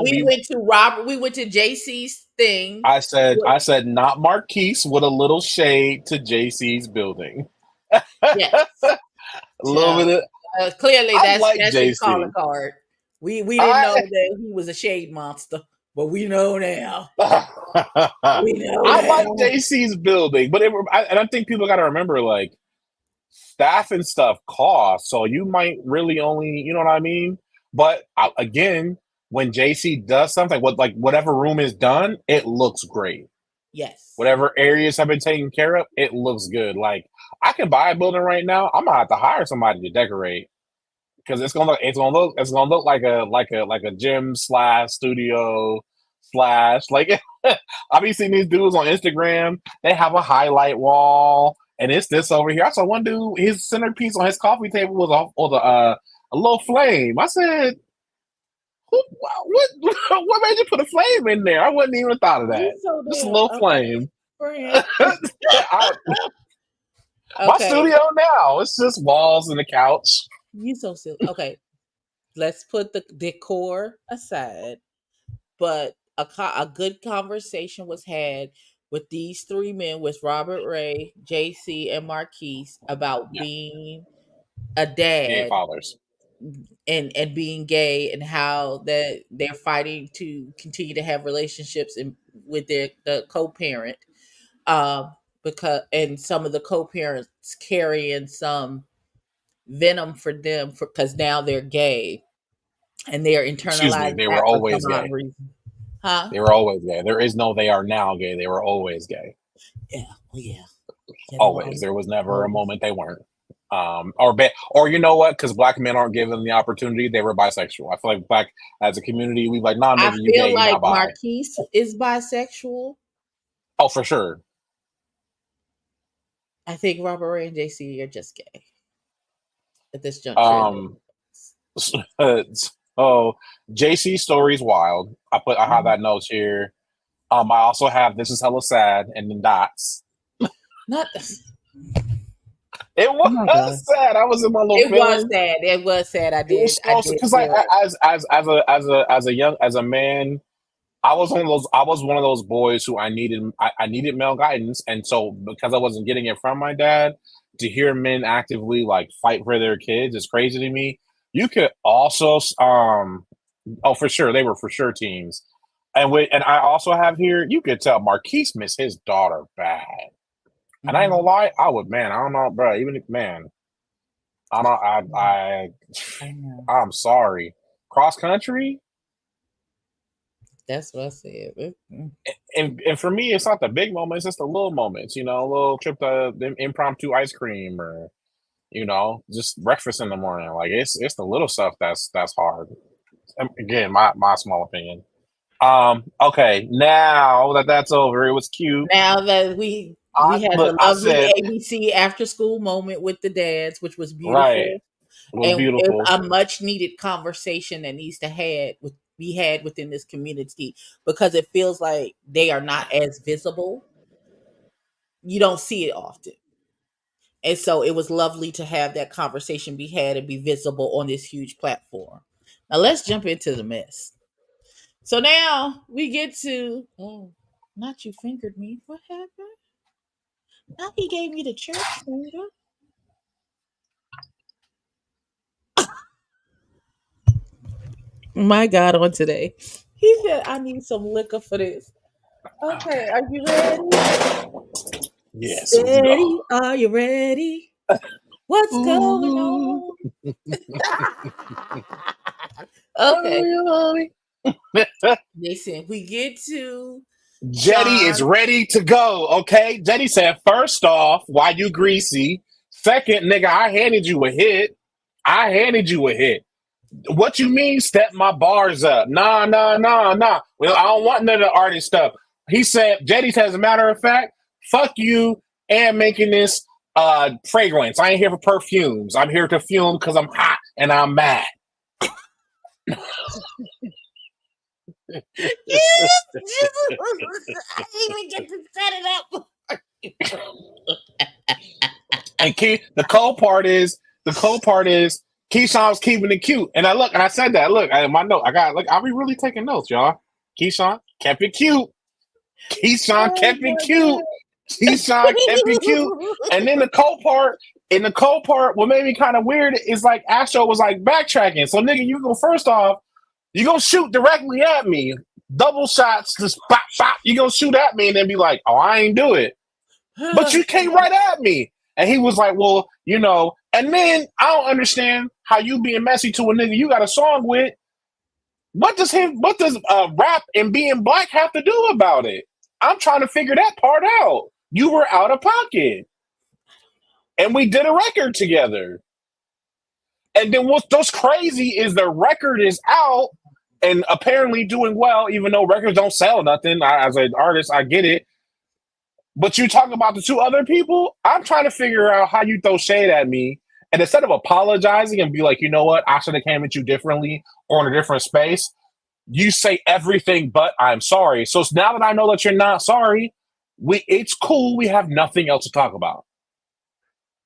We went to Robert. We went to JC's thing. I said not Marquise with a little shade to JC's building. Yes. A little bit of, clearly that's his calling card. We didn't know that he was a shade monster, but we know now. I like JC's building, but I think people got to remember, like, staff and stuff cost, so you might really only, you know what I mean? But again, when JC does something, whatever room is done, it looks great. Yes. Whatever areas have been taken care of, it looks good. Like, I can buy a building right now. I'm gonna have to hire somebody to decorate because it's gonna look like a gym / studio / like. I've been seeing these dudes on Instagram. They have a highlight wall, and it's this over here. I saw one dude, his centerpiece on his coffee table was a little flame. I said, what made you put a flame in there? I wouldn't even thought of that. Just a little flame. My studio now, it's just walls and a couch. You so silly. Okay, let's put the decor aside, but a good conversation was had with these three men, with Robert Ray, JC, and Marquise, about being a dad. Gay fathers. And being gay, and how that they're fighting to continue to have relationships with the co-parent, because and some of the co-parents carrying some venom for them because now they're gay and they're internalizing. They were always gay. Huh? They were always gay. There is no they are now gay. They were always gay. Yeah. Always. There was never a moment they weren't. Or you know what? Because black men aren't given the opportunity. They were bisexual. I feel like black as a community, we like, nah, maybe you gay. I feel like Marquise is bisexual. Oh, for sure. I think Robert Ray and JC are just gay at this juncture. So JC's story's wild. I have that notes here. I also have this is hella sad and then dots. Not. It was sad. I was in my little. It was sad. I did. Because as a man, I was one of those boys who I needed male guidance, and so because I wasn't getting it from my dad, to hear men actively like fight for their kids is crazy to me. You could also for sure they were for sure teens, and I also have here you could tell Marquise missed his daughter bad. And I ain't gonna lie, I don't know, bro. Even if, man, I'm sorry. Cross country. That's what I said. And for me, it's not the big moments; it's the little moments. You know, a little trip to the impromptu ice cream, or just breakfast in the morning. Like it's the little stuff that's hard. Again, my small opinion. Okay, now that's over, it was cute. Now that we had a lovely ABC after school moment with the dads, which was beautiful. Right. It was beautiful. A much needed conversation that needs to be had within this community because it feels like they are not as visible. You don't see it often. And so it was lovely to have that conversation be had and be visible on this huge platform. Now let's jump into the mess. So now we get to, oh, not you fingered me. What happened? Now he gave me the church finger. My God, on today. He said, I need some liquor for this. Okay, are you ready? Yes, let's Steady, go. are you ready? What's going Ooh. on? Okay, listen, we get to Jetty is Sean. ready to go. Okay. Jetty said, first off, why you greasy? Second, nigga, I handed you a hit. I handed you a hit. What you mean step my bars up? Nah, nah, nah, nah. Well, I don't want none of the artist stuff. He said, Jetty said, as a matter of fact, fuck you and making this fragrance. I ain't here for perfumes. I'm here to fume because I'm hot and I'm mad. I didn't even get to set it up. And the cold part is Keyshawn's keeping it cute. And I said that. Look, my note. I'll be really taking notes, y'all. Keyshawn kept it cute. Keyshawn kept it cute. Keyshawn kept it cute. And then the cold part, what made me kind of weird is like Astro was like backtracking. So nigga, you go first off, you gonna shoot directly at me. Double shots, just pop, pop. You gonna shoot at me and then be like, oh, I ain't do it. But you came right at me. And he was like, well, and then I don't understand how you being messy to a nigga you got a song with. What does rap and being black have to do about it? I'm trying to figure that part out. You were out of pocket. And we did a record together. And then what's crazy is the record is out and apparently doing well, even though records don't sell nothing. As an artist, I get it. But you talk about the two other people, I'm trying to figure out how you throw shade at me. And instead of apologizing and be like, you know what, I should have came at you differently or in a different space, you say everything but I'm sorry. So now that I know that you're not sorry, it's cool. We have nothing else to talk about.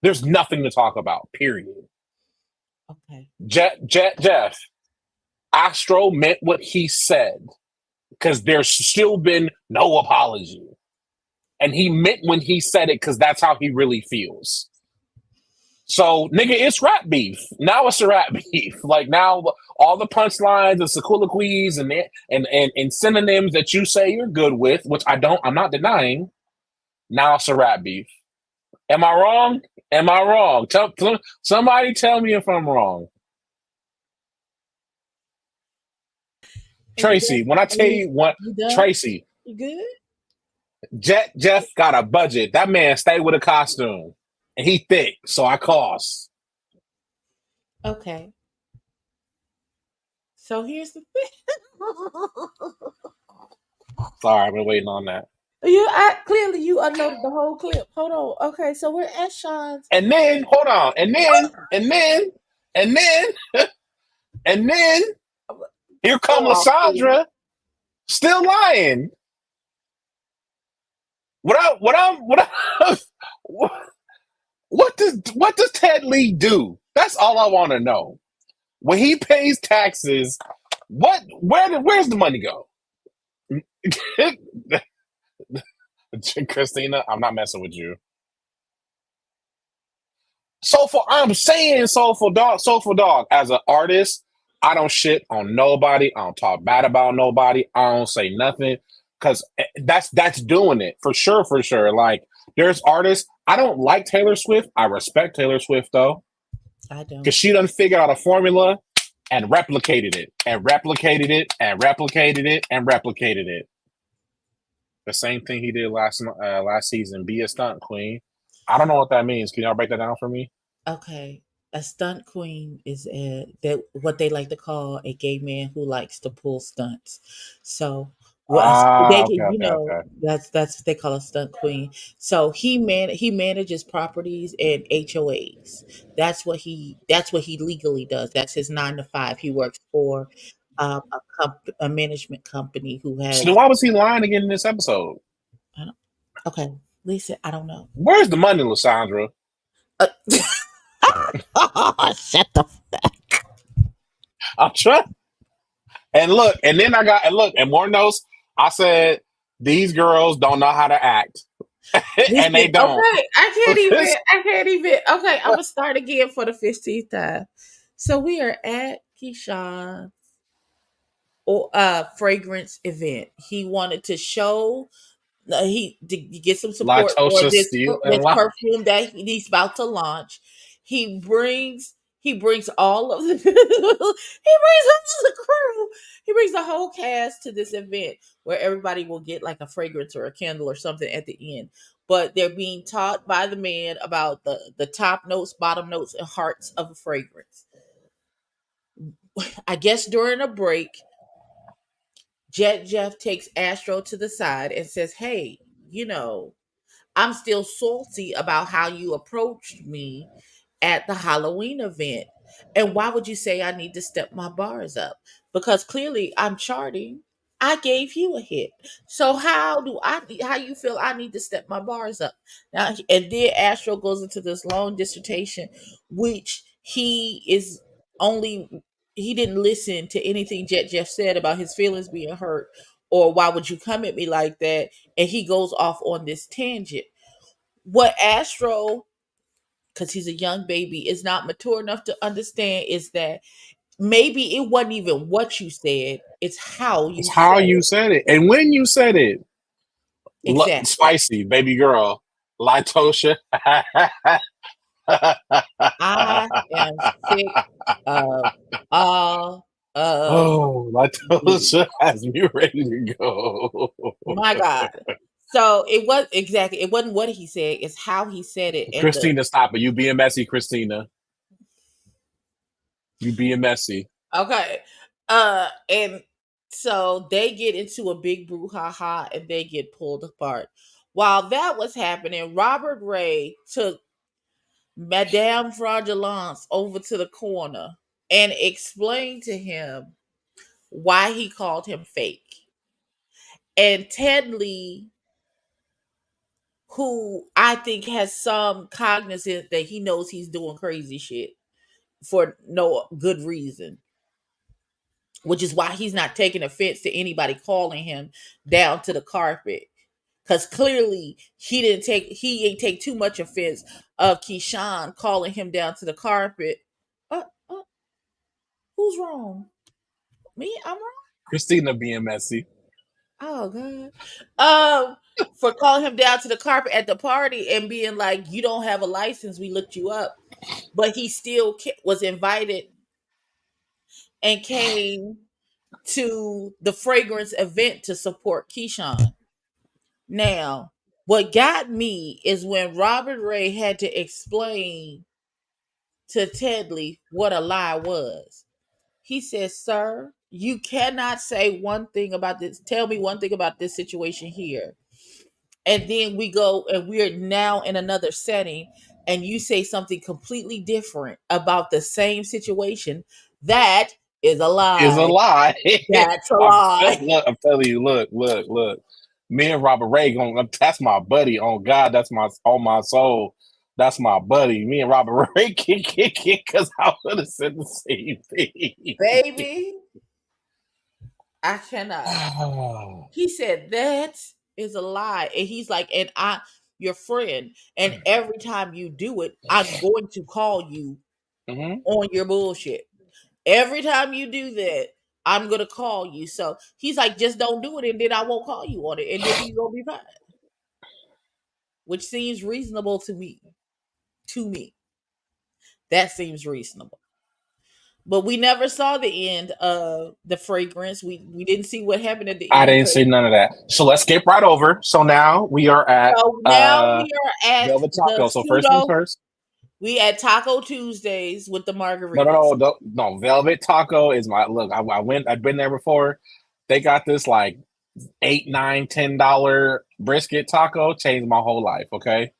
There's nothing to talk about, period. Okay. Jeff, Astro meant what he said because there's still been no apology. And he meant when he said it because that's how he really feels. So, nigga, it's rap beef. Now it's a rap beef. Like, now all the punchlines and soliloquies and synonyms that you say you're good with, which I'm not denying, now it's a rap beef. Am I wrong? Am I wrong? Somebody tell me if I'm wrong. Tracy, when I tell you what, Tracy. You good? Jeff got a budget. That man stayed with a costume. And he thick, so I cost. Okay. So here's the thing. Sorry, I've been waiting on that. Clearly you unloaded the whole clip. Hold on. Okay, so we're at Sean's. And then, hold on. And then, here come Lysandra, still lying. What does Ted Lee do? That's all I want to know. When he pays taxes, where's the money go? Christina, I'm not messing with you. I'm saying Soulful Dog. As an artist, I don't shit on nobody. I don't talk bad about nobody. I don't say nothing because that's doing it for sure. Like, there's artists. I don't like Taylor Swift. I respect Taylor Swift though. I don't, because she done figured out a formula and replicated it and replicated it and replicated it and replicated it. The same thing he did last season. Be a stunt queen. I don't know what that means. Can y'all break that down for me? Okay. A stunt queen is what they like to call a gay man who likes to pull stunts. So that's what they call a stunt queen. So he manages properties and HOAs. That's what he legally does. That's his 9 to 5. He works for a management company who So has. then why was he lying again in this episode? Okay, Lisa, I don't know. Where's the money, Lysandra? Shut the fuck. I'm trying. And look, and then and more notes. I said these girls don't know how to act, and they don't. Okay, I can't even. Okay, I'm gonna start again for the 15th time. So we are at Keyshawn's fragrance event. He wanted to show to get some support for Latosha Steele and this perfume that he's about to launch. He brings all of the he brings all the crew. He brings the whole cast to this event where everybody will get like a fragrance or a candle or something at the end. But they're being taught by the man about the top notes, bottom notes, and hearts of a fragrance. I guess during a break, Jet Jeff takes Astro to the side and says, "Hey, I'm still salty about how you approached me at the Halloween event. And why would you say I need to step my bars up? Because clearly I'm charting. I gave you a hit. So how you feel I need to step my bars up?" Now and then Astro goes into this long dissertation, which only he didn't listen to anything Jet Jeff said about his feelings being hurt or why would you come at me like that? And he goes off on this tangent. What Astro, because he's a young baby, is not mature enough to understand is that maybe it wasn't even what you said, it's how you said it. And when you said it. Exactly. Spicy, baby girl. Litosha. I am sick of all of Litosha has me ready to go. My God. So it wasn't what he said, it's how he said it. And Christina, stop it. You being messy, Christina. You being messy. Okay. And so they get into a big brouhaha and they get pulled apart. While that was happening, Robert Ray took Madame Fraudulence over to the corner and explained to him why he called him fake. And Ted Lee, who I think has some cognizance that he knows he's doing crazy shit for no good reason, which is why he's not taking offense to anybody calling him down to the carpet. Because clearly he ain't take too much offense of Keyshawn calling him down to the carpet. Who's wrong? Me? I'm wrong? Christina being messy. Oh God. For calling him down to the carpet at the party and being like, "You don't have a license. We looked you up," but he still was invited and came to the fragrance event to support Keyshawn. Now, what got me is when Robert Ray had to explain to Tedley what a lie was. He says, "Sir, you cannot say one thing about this. Tell me one thing about this situation here." And then we go and we're now in another setting and you say something completely different about the same situation. That is a lie. Is a lie. That's a lie. I'm telling you, look. Me and Robert Ray that's my buddy. On God, that's on my soul. That's my buddy. Me and Robert Ray kick because I would have said the same thing. Baby, I cannot. He said that is a lie. And he's like, and your friend, and every time you do it, I'm going to call you on your bullshit. Every time you do that, I'm gonna call you. So he's like, just don't do it, and then I won't call you on it, and then he's gonna be fine. Which seems reasonable to me. To me, that seems reasonable. But we never saw the end of the fragrance. We didn't see what happened at the end. I didn't see none of that. So let's skip right over. So now we are at Velvet Taco. So first things first. We at Taco Tuesdays with the margaritas. No. Velvet Taco is my look. I've been there before. They got this like $8, $9, $10 brisket taco. Changed my whole life. Okay.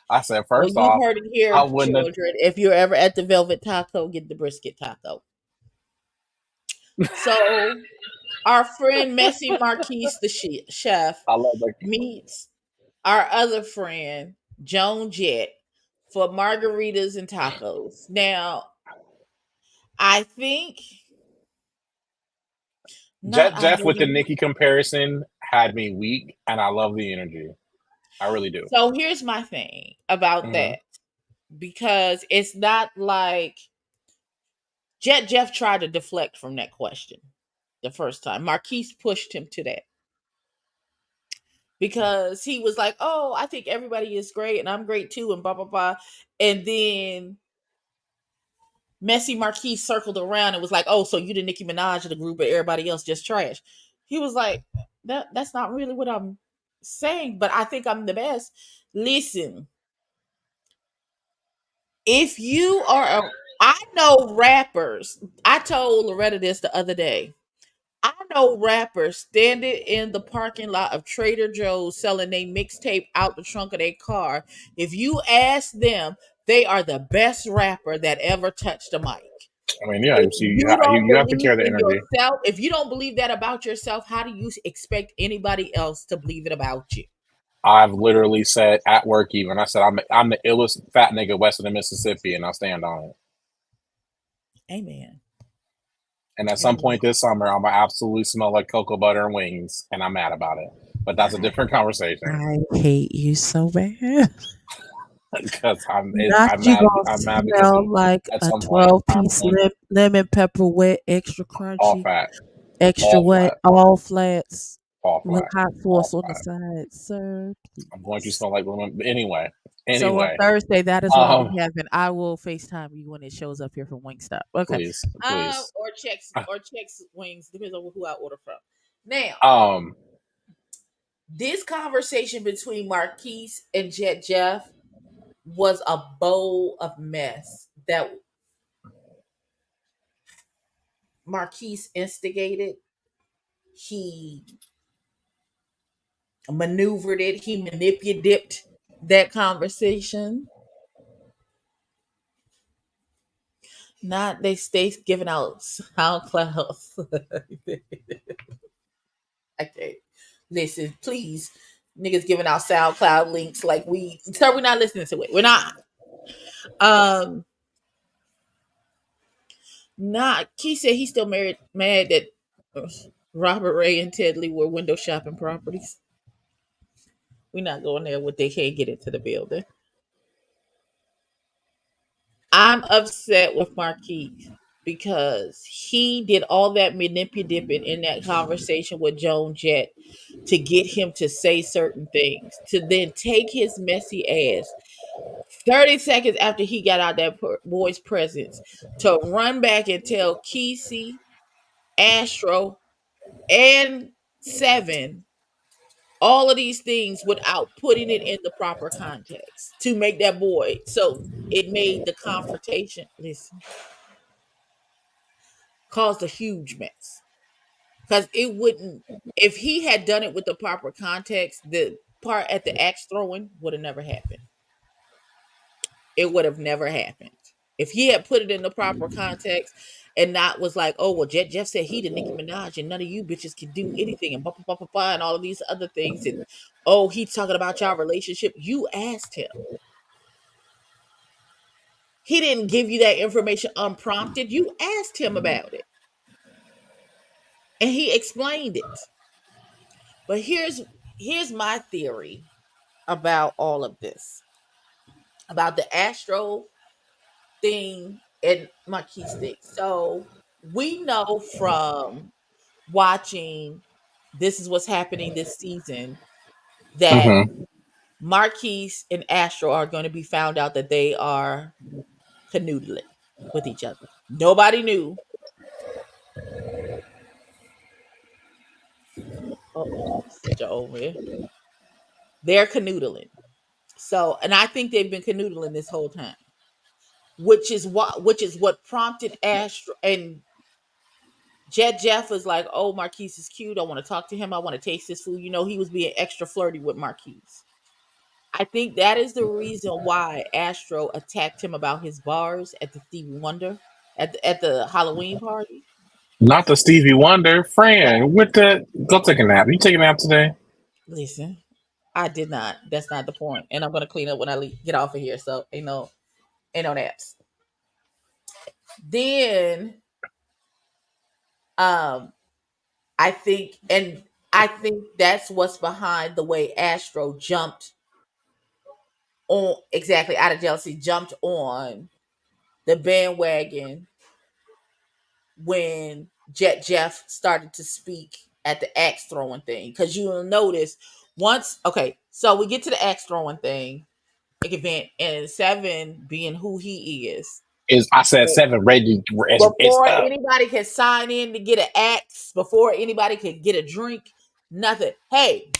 I said first off, you heard it here, children. If you're ever at the Velvet Taco, get the brisket taco. So our friend Messy Marquise, the chef, I love that. meets our other friend Joan Jett for margaritas and tacos. Now, I think not. Jet I Jeff with the believe. Nikki comparison had me weak, and I love the energy. I really do. So here's my thing about Hmm. that, because it's not like Jet Jeff tried to deflect from that question the first time. Marquise pushed him to that because he was like, "Oh, I think everybody is great, and I'm great too," and blah blah blah. And then Messy Marquise circled around and was like, "Oh, so you the Nicki Minaj of the group, but everybody else just trash." He was like, "That's not really what I'm saying, but I think I'm the best." Listen, if you are I know rappers. I told Loretta this the other day. I know rappers standing in the parking lot of Trader Joe's selling their mixtape out the trunk of their car. If you ask them, they are the best rapper that ever touched a mic. I mean, yeah, If you see, you don't you have to believe carry the in energy. yourself, if you don't believe that about yourself, how do you expect anybody else to believe it about you? I've literally said at work, even I said I'm the illest fat nigga west of the Mississippi, and I'll stand on it. Amen. And at some Amen. point this summer, I'm gonna absolutely smell like cocoa butter and wings, and I'm mad about it. But that's a different conversation I hate you so bad. because Not I'm you mad. gonna I'm mad because smell like at a some point 12-piece lemon pepper wet, extra all crunchy, fat, extra all wet, flat, all flats all with flat, hot all sauce on the flat. side. Sir, I'm going to please. smell like women. Anyway, So on anyway, Thursday, that is what I'll um, be having. I will FaceTime you when it shows up here from Wingstop. Okay. please, please, Or checks wings, depends on who I order from. Now, um, this conversation between Marquise and Jet Jeff was a bowl of mess that Marquise instigated. He maneuvered it. He manipulated that conversation. Not they stay giving out SoundClouds. Okay, listen, please, niggas giving out SoundCloud links like we. So we're not listening to it. We're not. Um, not. He said he's still married. Mad that Robert Ray and Ted Lee were window shopping properties. We're not going there. What they can't get into the building. I'm upset with Marquise because he did all that manipulating in that conversation with Joan Jett to get him to say certain things, to then take his messy ass 30 seconds after he got out that boy's presence to run back and tell Kesey, Astro, and Seven all of these things without putting it in the proper context to make that boy. So it made the confrontation, listen, caused a huge mess. Because it wouldn't, if he had done it with the proper context, the part at the axe throwing would have never happened. It would have never happened. If he had put it in the proper context and not was like, oh, well, Jeff said he the Nicki Minaj and none of you bitches can do anything and blah, blah, blah, blah, blah, and all of these other things. And, oh, he's talking about y'all relationship. You asked him. He didn't give you that information unprompted. You asked him about it. And he explained it. But here's my theory about all of this. About the Astro thing and Marquise thing. So we know from watching This Is What's Happening this season that mm-hmm. Marquise and Astro are going to be found out that they are canoodling with each other. Nobody knew. Oh, such a old man. They're canoodling. So, and I think they've been canoodling this whole time, which is what prompted Astro and Jet Jeff was like, "Oh, Marquise is cute. I want to talk to him. I want to taste his food." You know, he was being extra flirty with Marquise. I think that is the reason why Astro attacked him about his bars at the Stevie Wonder at the Halloween party. Not the Stevie Wonder. Fran, go take a nap. You take a nap today? Listen, I did not. That's not the point. And I'm gonna clean up when I get off of here. So ain't no naps. Then I think that's what's behind the way Astro jumped on exactly out of jealousy, jumped on the bandwagon when Jet Jeff started to speak at the axe throwing thing. Because you'll notice so we get to the axe throwing thing event, and Seven being who he is. I said Seven ready. Before anybody can sign in to get an axe, before anybody can get a drink, nothing. Hey,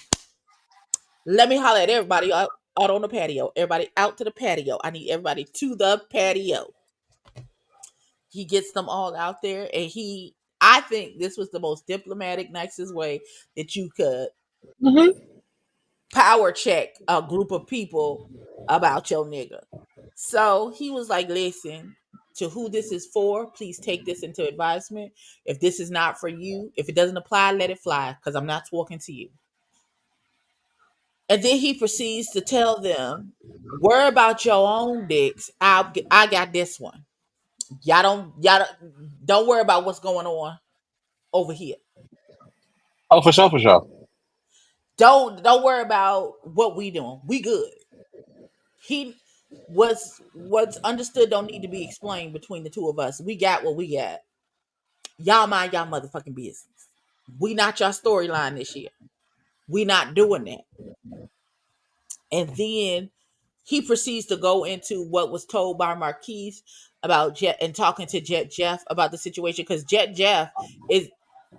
let me holler at everybody out on the patio. Everybody out to the patio. I need everybody to the patio. He gets them all out there, and I think this was the most diplomatic, nicest way that you could power check a group of people about your nigga. So he was like, listen, to who this is for, please take this into advisement. If this is not for you, if it doesn't apply, let it fly, because I'm not talking to you. And then he proceeds to tell them, worry about your own dicks. I got this one. Y'all don't worry about what's going on over here. Oh, for sure, for sure. Don't worry about what we doing. We good. What's understood don't need to be explained between the two of us. We got what we got. Y'all mind y'all motherfucking business. We not your storyline this year. We not doing that. And then he proceeds to go into what was told by Marquise about Jet and talking to Jet Jeff about the situation, because Jet Jeff is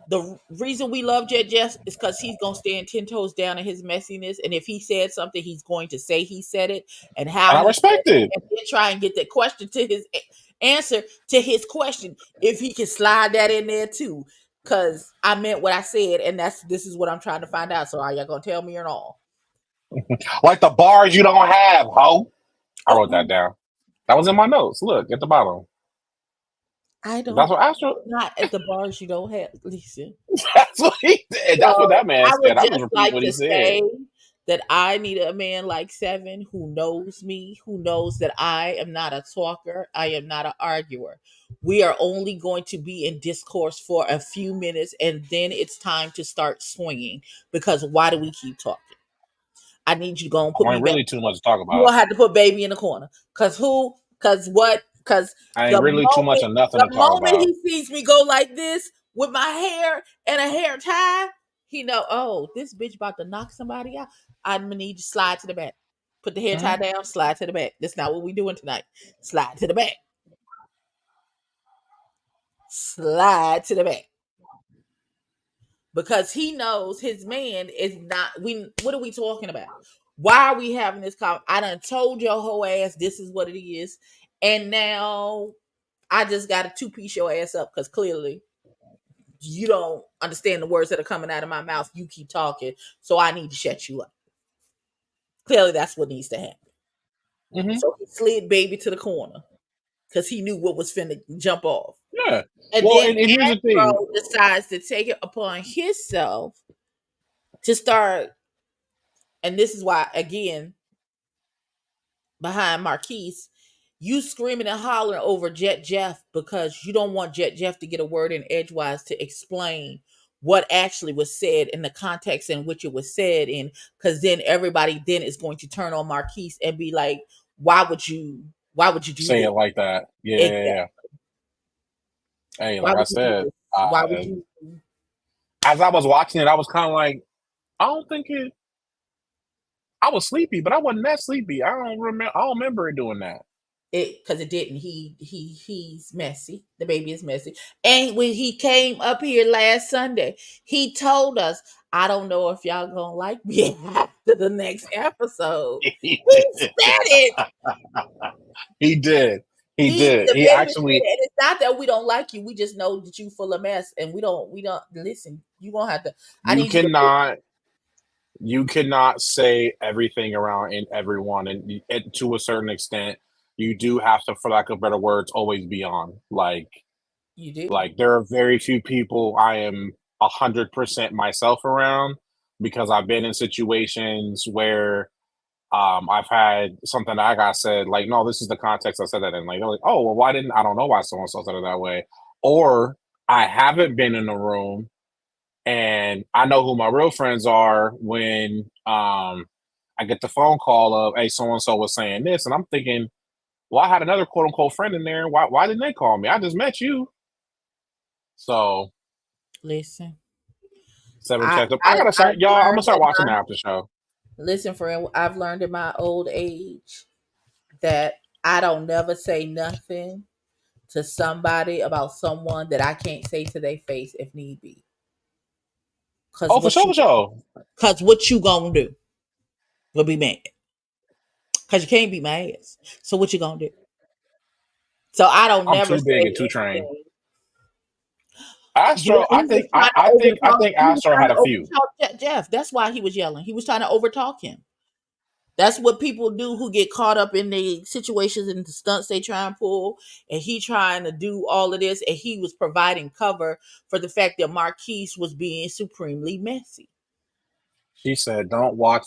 the reason we love Jet Jeff is because he's gonna stand 10 toes down in his messiness, and if he said something, he's going to say he said it and how I respect it, and then try and get the question to his answer to his question if he can slide that in there too. Because I meant what I said, and this is what I'm trying to find out. So are y'all gonna tell me or not? Like the bars you don't have, ho. I wrote that down. That was in my notes. Look at the bottom. I don't. That's what Astro. Not at the bars you don't have. Listen. That's what he did. That's what that man said. I was like what he to said. Say that I need a man like Seven who knows me, who knows that I am not a talker, I am not an arguer. We are only going to be in discourse for a few minutes, and then it's time to start swinging. Because why do we keep talking? I need you to go and put me really too much to talk about. You don't have to put baby in the corner. Because I ain't really too much of nothing to talk about. The moment he sees me go like this with my hair and a hair tie, he know, oh, this bitch about to knock somebody out. I'm gonna need you to slide to the back. Put the hair tie down, slide to the back. That's not what we doing tonight. Slide to the back. Slide to the back. Because he knows his man is not. What are we talking about? Why are we having this call? I done told your whole ass this is what it is, and now I just got to two-piece your ass up because clearly you don't understand the words that are coming out of my mouth. You keep talking, so I need to shut you up. Clearly, that's what needs to happen. So he slid baby to the corner because he knew what was finna jump off. Yeah. And then here's the thing. Decides to take it upon himself to start, and this is why, again, behind Marquise, you screaming and hollering over Jet Jeff because you don't want Jet Jeff to get a word in edgewise to explain what actually was said in the context in which it was said in, because then everybody then is going to turn on Marquise and be like, why would you do say this? It like that? Yeah, exactly. Yeah. Hey, like I said, why would you? As I was watching it, I was kind of like, I don't think it. I was sleepy, but I wasn't that sleepy. I don't remember it doing that. Because it didn't. He's messy. The baby is messy. And when he came up here last Sunday, he told us, I don't know if y'all gonna like me after the next episode. He said it. He did. He did. He actually. And it's not that we don't like you. We just know that you full of mess, and we don't listen. You gonna have to. You cannot say everything around in everyone, and to a certain extent, you do have to, for lack of better words, always be on. Like, You do. Like there are very few people I am 100% myself around because I've been in situations where I've had something that I got said, like, no, this is the context I said that in. Like, they're like, oh, well, why didn't I don't know why so and so said it that way? Or I haven't been in a room and I know who my real friends are when I get the phone call of, hey, so and so was saying this, and I'm thinking, well, I had another quote unquote friend in there. Why didn't they call me? I just met you. So Listen, seven I, checked up. I I gotta start, I've y'all. I'm gonna learned start in watching the my after show. listen, friend. I've learned in my old age that I don't never say nothing to somebody about someone that I can't say to their face if need be. Cause Oh, for what sure, you for sure. cause what you gonna do will be mad. Cause you can't beat my ass. So what you gonna do? So I don't I'm never too say big and too trained. anything. Yeah, Astro, he was trying to I overtalk. think He was Astro trying had to a few. overtalk Jeff. That's why he was yelling. He was trying to overtalk him. That's what people do who get caught up in the situations and the stunts they try and pull. And he trying to do all of this, and he was providing cover for the fact that Marquise was being supremely messy. She said, don't watch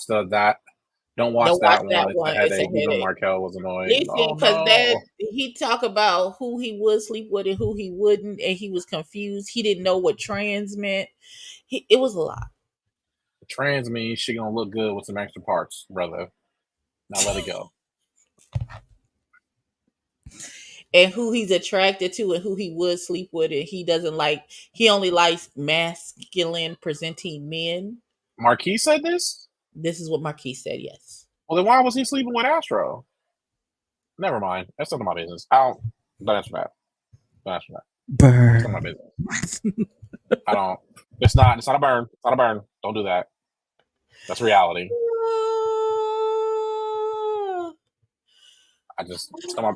Don't watch that that one. It's a one. It's a headache. Even headache. Markel was annoyed. Listen, Oh because that no. he talk about who he would sleep with and who he wouldn't, and he was confused. He didn't know what trans meant. It was a lot. Trans means she gonna look good with some extra parts, brother. Now let it go. And who he's attracted to and who he would sleep with, and he doesn't like. He only likes masculine presenting men. Marquis said this? This is what Marquis said. Yes. Well, then why was he sleeping with Astro? Never mind. That's none of my business. Don't answer that. Don't answer that. It's none of my Burn. business. I don't. It's not a burn. It's not a burn. Don't do that. That's reality. I just it's my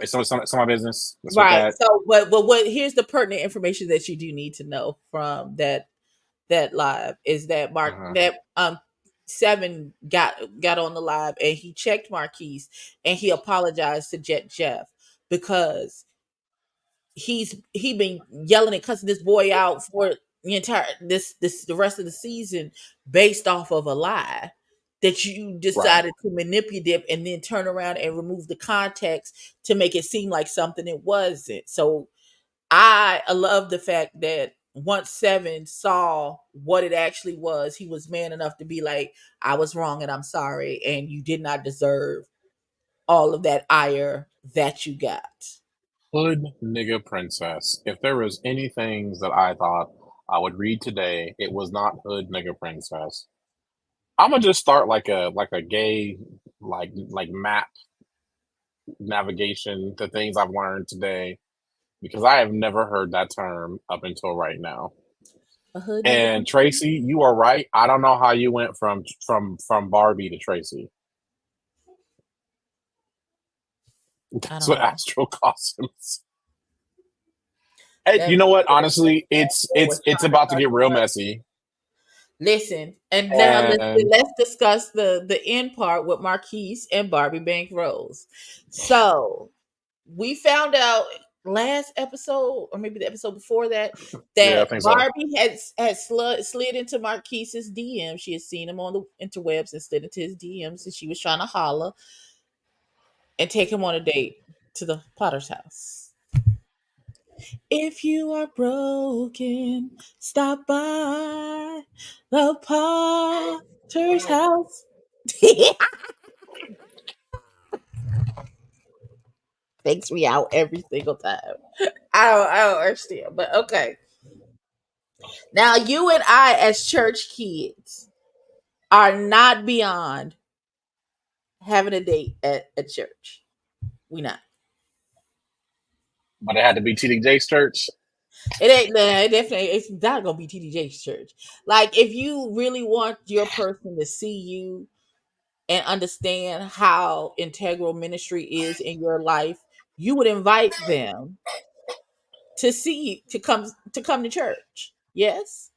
business. That's what Right. that. So, but what? Here's the pertinent information that you do need to know from that live is that Mhm. Seven got on the live and he checked Marquise and he apologized to Jeff because he been yelling and cussing this boy out for the entire the rest of the season based off of a lie that you Right. decided to manipulate and then turn around and remove the context to make it seem like something it wasn't. So I love the fact that once Seven saw what it actually was, he was man enough to be like, I was wrong and I'm sorry, and you did not deserve all of that ire that you got. Hood nigga princess. If there was any things that I thought I would read today, it was not hood nigga princess. I'm gonna just start like a gay map navigation to things I've learned today because I have never heard that term up until right now. A hood nigga And princess? Tracy, you are right. I don't know how you went from Barbie to Tracy. I That's don't what know. Astro costumes. Hey, That you know what? Honestly, boy was it's trying to about to talk get too real much. messy. Listen, and now And let's discuss the end part with Marquise and Barbie Bank Rose. So we found out last episode, or maybe the episode before that, yeah, I that think so. Barbie had slid into Marquise's DM. She had seen him on the interwebs and slid into his DMs, and she was trying to holler and take him on a date to the Potter's house. If you are broken, stop by the Potter's house. Takes me out every single time. I don't understand, but okay. Now you and I, as church kids, are not beyond having a date at church. We not. But it had to be TDJ's church. It ain't nah, it definitely it's not gonna be TDJ's church. Like if you really want your person to see you and understand how integral ministry is in your life, you would invite them to see to come to church. Yes.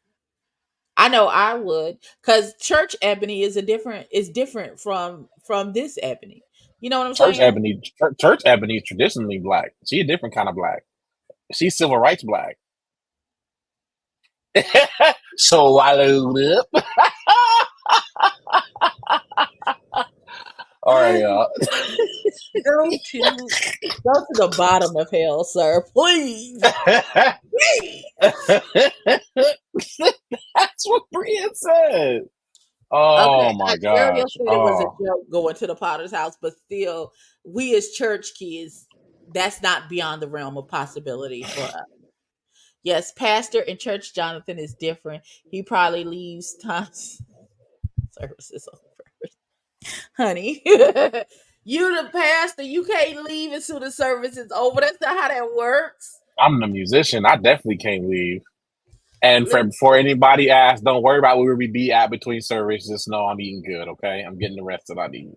I know I would, because church ebony is different from this ebony. You know what I'm Church saying? Ebony, Church Ebony is traditionally black. She a different kind of black. She's civil rights black. So I load up. All right, y'all. Go to the bottom of hell, sir. Please. That's what Brian said. Oh Okay, my Ariel gosh. said it was a Oh, joke going to the Potter's house, but still, we as church kids, that's not beyond the realm of possibility for us. Yes, pastor and church Jonathan is different. He probably leaves times services over. Honey. You the pastor, you can't leave as soon as service is over. That's not how that works. I'm the musician. I definitely can't leave. And Li- before anybody asks, don't worry about where we be at between services. Just know I'm eating good, okay? I'm getting the rest that I need.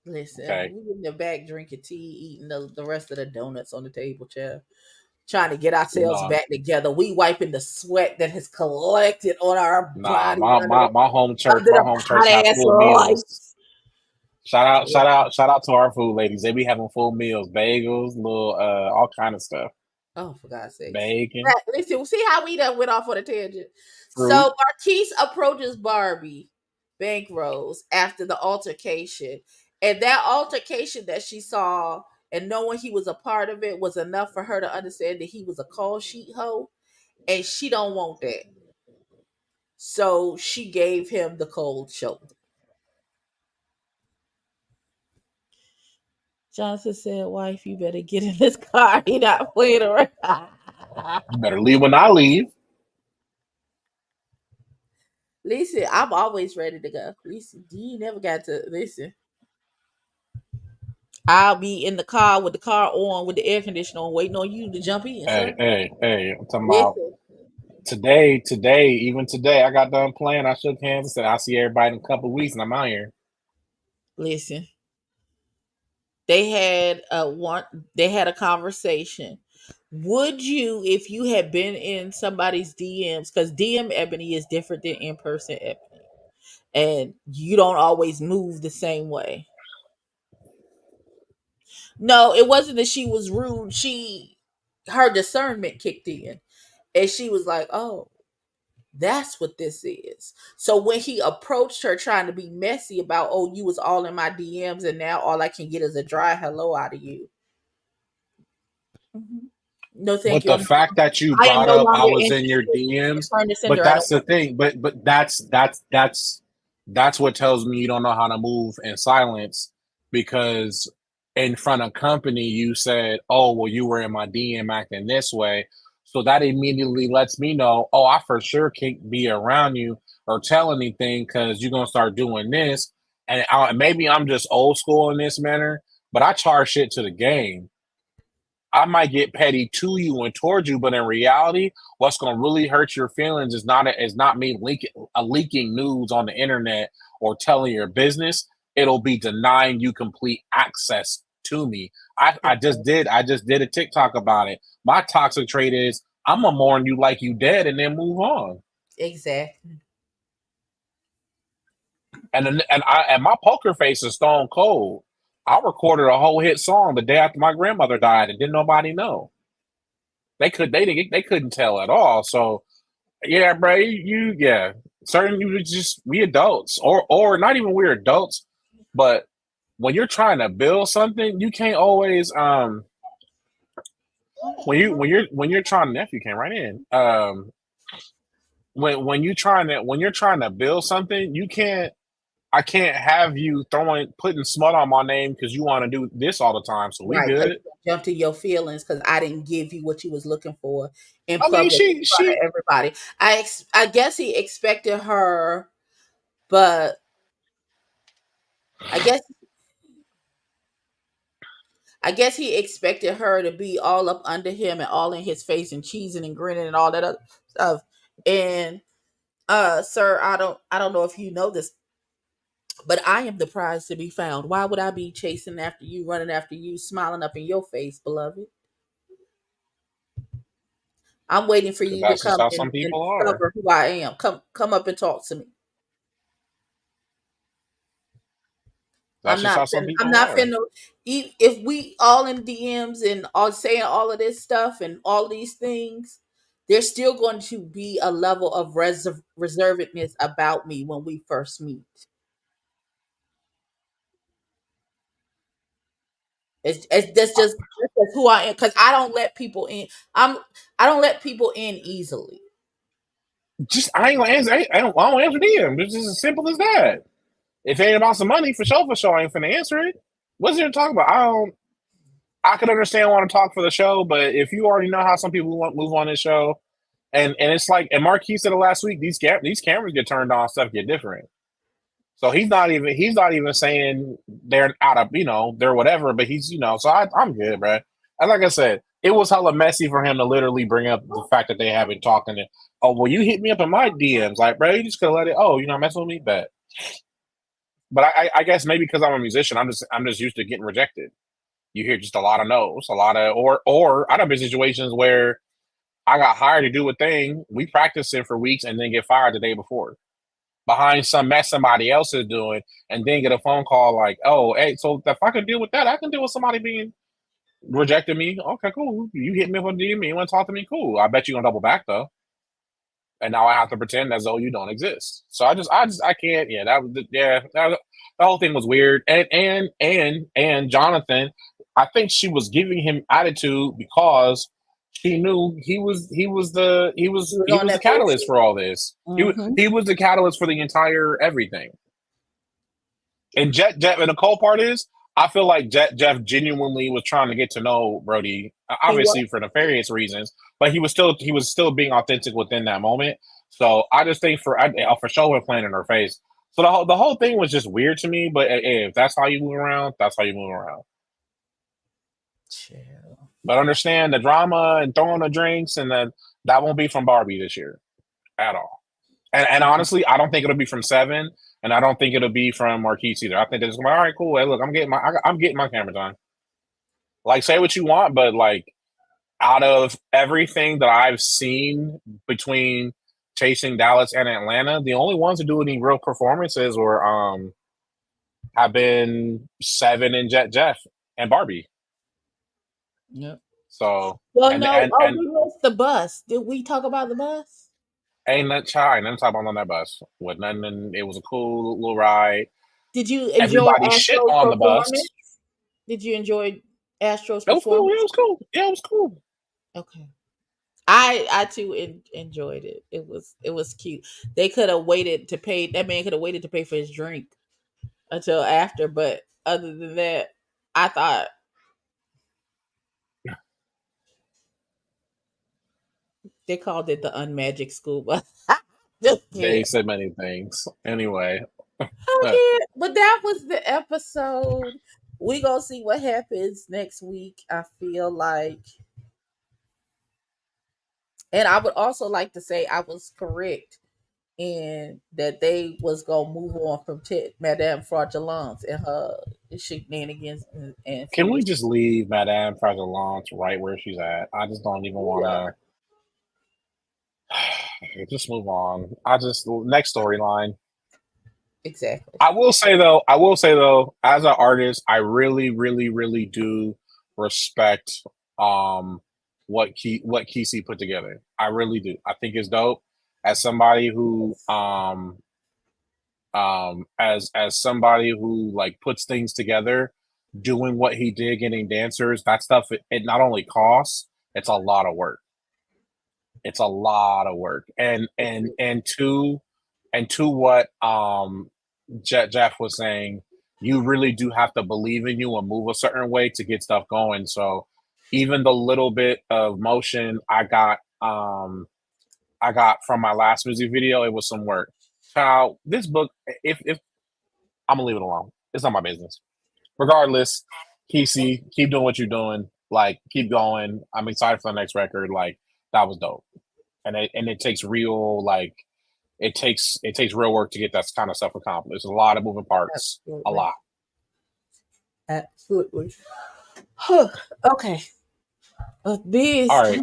Listen, Okay. we in the back drinking tea, eating the rest of the donuts on the table, chair. Trying to get ourselves No, back together. We wiping the sweat that has collected on our nah, bodies under the my home church, under my the home church hot have ass full meals. lights. Shout out to our food ladies. They be having full meals, bagels, little all kind of stuff. Oh, for God's sakes. Bacon, Listen, see how we done went off on a tangent. fruit. So Marquise approaches Barbie Bankrose after the altercation. And that altercation that she saw and knowing he was a part of it was enough for her to understand that he was a call sheet hoe. And she don't want that. So she gave him the cold shoulder. Johnson said, "Wife, you better get in this car. He not playing around." You better leave when I leave. Listen, I'm always ready to go. Listen, you never got to listen. I'll be in the car with the car on with the air conditioner on, waiting on you to jump in, Hey, sir. hey, hey! I'm talking about Listen, even today. I got done playing. I shook hands and said, "I'll see everybody in a couple of weeks," and I'm out here. listen. They had a conversation. Would you, if you had been in somebody's DMs, because DM Ebony is different than in person Ebony, and you don't always move the same way. No, it wasn't that she was rude. Her discernment kicked in, and she was like, "Oh, that's what this is." So when he approached her trying to be messy about, "Oh, you was all in my DMs, and now all I can get is a dry hello out of you." Mhm. No, thank But you. the fact that you I am brought no up I longer was in your interested. DMs, Turn to but sender. I don't that's the want it. thing. But that's what tells me you don't know how to move in silence because in front of company you said, "Oh, well, you were in my DM acting this way," so that immediately lets me know, "Oh, I for sure can't be around you or tell anything because you're gonna start doing this." And maybe I'm just old school in this manner, but I charge shit to the game. I might get petty to you and towards you, but in reality, what's going to really hurt your feelings is not me leaking news on the internet or telling your business. It'll be denying you complete access to me. I just did a TikTok about it. My toxic trait is I'm gonna mourn you like you dead and then move on. Exactly. And my poker face is stone cold. I recorded a whole hit song the day after my grandmother died and didn't nobody know. They couldn't tell at all. So yeah, bro, yeah, certain you just we adults or not even we're adults, but when you're trying to build something, you can't always when you're trying nephew came right in when you're trying to build something, you can't I can't have you putting smut on my name because you want to do this all the time. So we Right, because good. you jumped to your feelings because I didn't give you what you was looking for in I mean, public in front of everybody. I guess he expected her, but I guess he expected her to be all up under him and all in his face and cheesing and grinning and all that other stuff. And sir, I don't know if you know this, but I am the prize to be found. Why would I be chasing after you, running after you, smiling up in your face, beloved? I'm waiting for because you to that's just come how and some people are. discover who I am. Come up and talk to me. That's just how some I'm people not are. finna. If we all in DMs and all saying all of this stuff and all these things, there's still going to be a level of reservedness about me when we first meet. That's just who I am, because I don't let people in. I don't let people in easily. Just I ain't gonna answer. I don't answer DM. It's just as simple as that. If it ain't about some money, for sure, I ain't finna answer it. What's there to talk about? I could understand wanting to talk for the show, but if you already know how some people want move on this show, and it's like, and Marquis said it last week, these cameras get turned on, stuff get different. So he's not even saying they're out of, they're whatever, but he's, so I'm good, bro. And like I said, it was hella messy for him to literally bring up the fact that they haven't talked, and oh, well, you hit me up in my DMs, like, bro, you just could let it, messing with me, bet. But I guess maybe because I'm a musician, I'm just used to getting rejected. You hear just a lot of no's, a lot of, or I've been in situations where I got hired to do a thing, we practiced it for weeks, and then get fired the day before behind some mess somebody else is doing, and then get a phone call like, oh, hey, so if I can deal with that, I can deal with somebody being rejecting me. Okay, cool. You hit me up on DM, you want to talk to me? Cool. I bet you're gonna double back though. And now I have to pretend as though you don't exist. So I can't. Yeah, the whole thing was weird. And Jonathan, I think she was giving him attitude because she knew he was the catalyst for all this. Mm-hmm. He was the catalyst for the entire everything. And Jeff, and the cool part is, I feel like Jeff genuinely was trying to get to know Brody, obviously for nefarious reasons, but he was still being authentic within that moment. So I just think for sure we're playing in her face. So the whole thing was just weird to me. But hey, if that's how you move around, that's how you move around. Chill. But understand the drama and throwing the drinks, and that won't be from Barbie this year at all. And honestly, I don't think it'll be from Seven. And I don't think it'll be from Marquise either. I think they're just going to be, all right, cool. Hey, look, I'm getting my camera done. Like, say what you want, but like, out of everything that I've seen between Chasing Dallas and Atlanta, the only ones who do any real performances have been Seven and Jeff and Barbie. Yep. So we missed the bus. Did we talk about the bus? Ain't nothing talk about on that bus. With nothing, it was a cool little ride. Did you enjoy everybody shit on the bus? Did you enjoy Astro's performance? Cool. It was cool. Yeah, it was cool. Okay. I too enjoyed it. It was cute. They could have waited to pay. That man could have waited to pay for his drink until after. But other than that, I thought they called it the Unmagic School Bus. They said many things. Anyway. Okay, but that was the episode. We gonna see what happens next week. I feel like, and I would also like to say I was correct in that they was gonna move on from Madame Fraudulence and her shenanigans. And can we just leave Madame Fraudulence right where she's at? I just don't even want to. Just move on. Next storyline. Exactly. I will say though, as an artist, I really, really, really do respect what Kesey put together. I really do. I think it's dope. As somebody who as somebody who like puts things together, doing what he did, getting dancers, that stuff, it not only costs, it's a lot of work. It's a lot of work. And to what Jeff was saying, you really do have to believe in you and move a certain way to get stuff going. So even the little bit of motion I got from my last music video, it was some work. Child, this book, if I'm gonna leave it alone. It's not my business. Regardless, Kesey, keep doing what you're doing. Like, keep going. I'm excited for the next record. Like, that was dope. And it takes real, like, it takes real work to get that kind of stuff accomplished. There's a lot of moving parts. Absolutely. A lot. Absolutely. Okay. This. All right.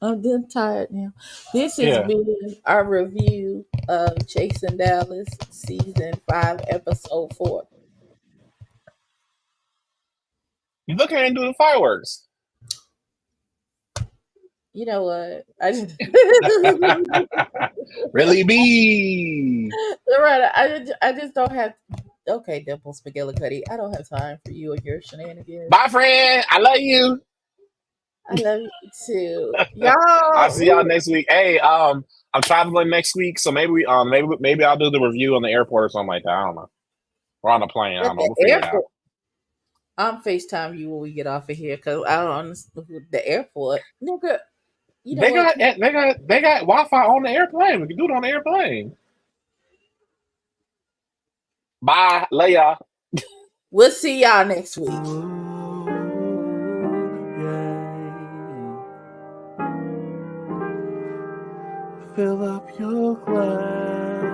I'm tired now. This has been our review of Chasing Dallas season 5, episode 4. You look at and do the fireworks. You know what? I just Really be. right. I just don't have. Okay, Dimples McGillicuddy. I don't have time for you and your shenanigans. Bye, friend. I love you. I love you too, I'll y'all. see y'all next week. Hey, I'm traveling next week, so maybe I'll do the review on the airport or something like that. I don't know. Or on the plane. I At don't know. the We'll figure it out. airport. I'm FaceTime you when we get off of here because I don't understand the airport, nigga. You know They what? got Wi-Fi on the airplane. We can do it on the airplane. Bye, Leia. We'll see y'all next week. Fill up your glass.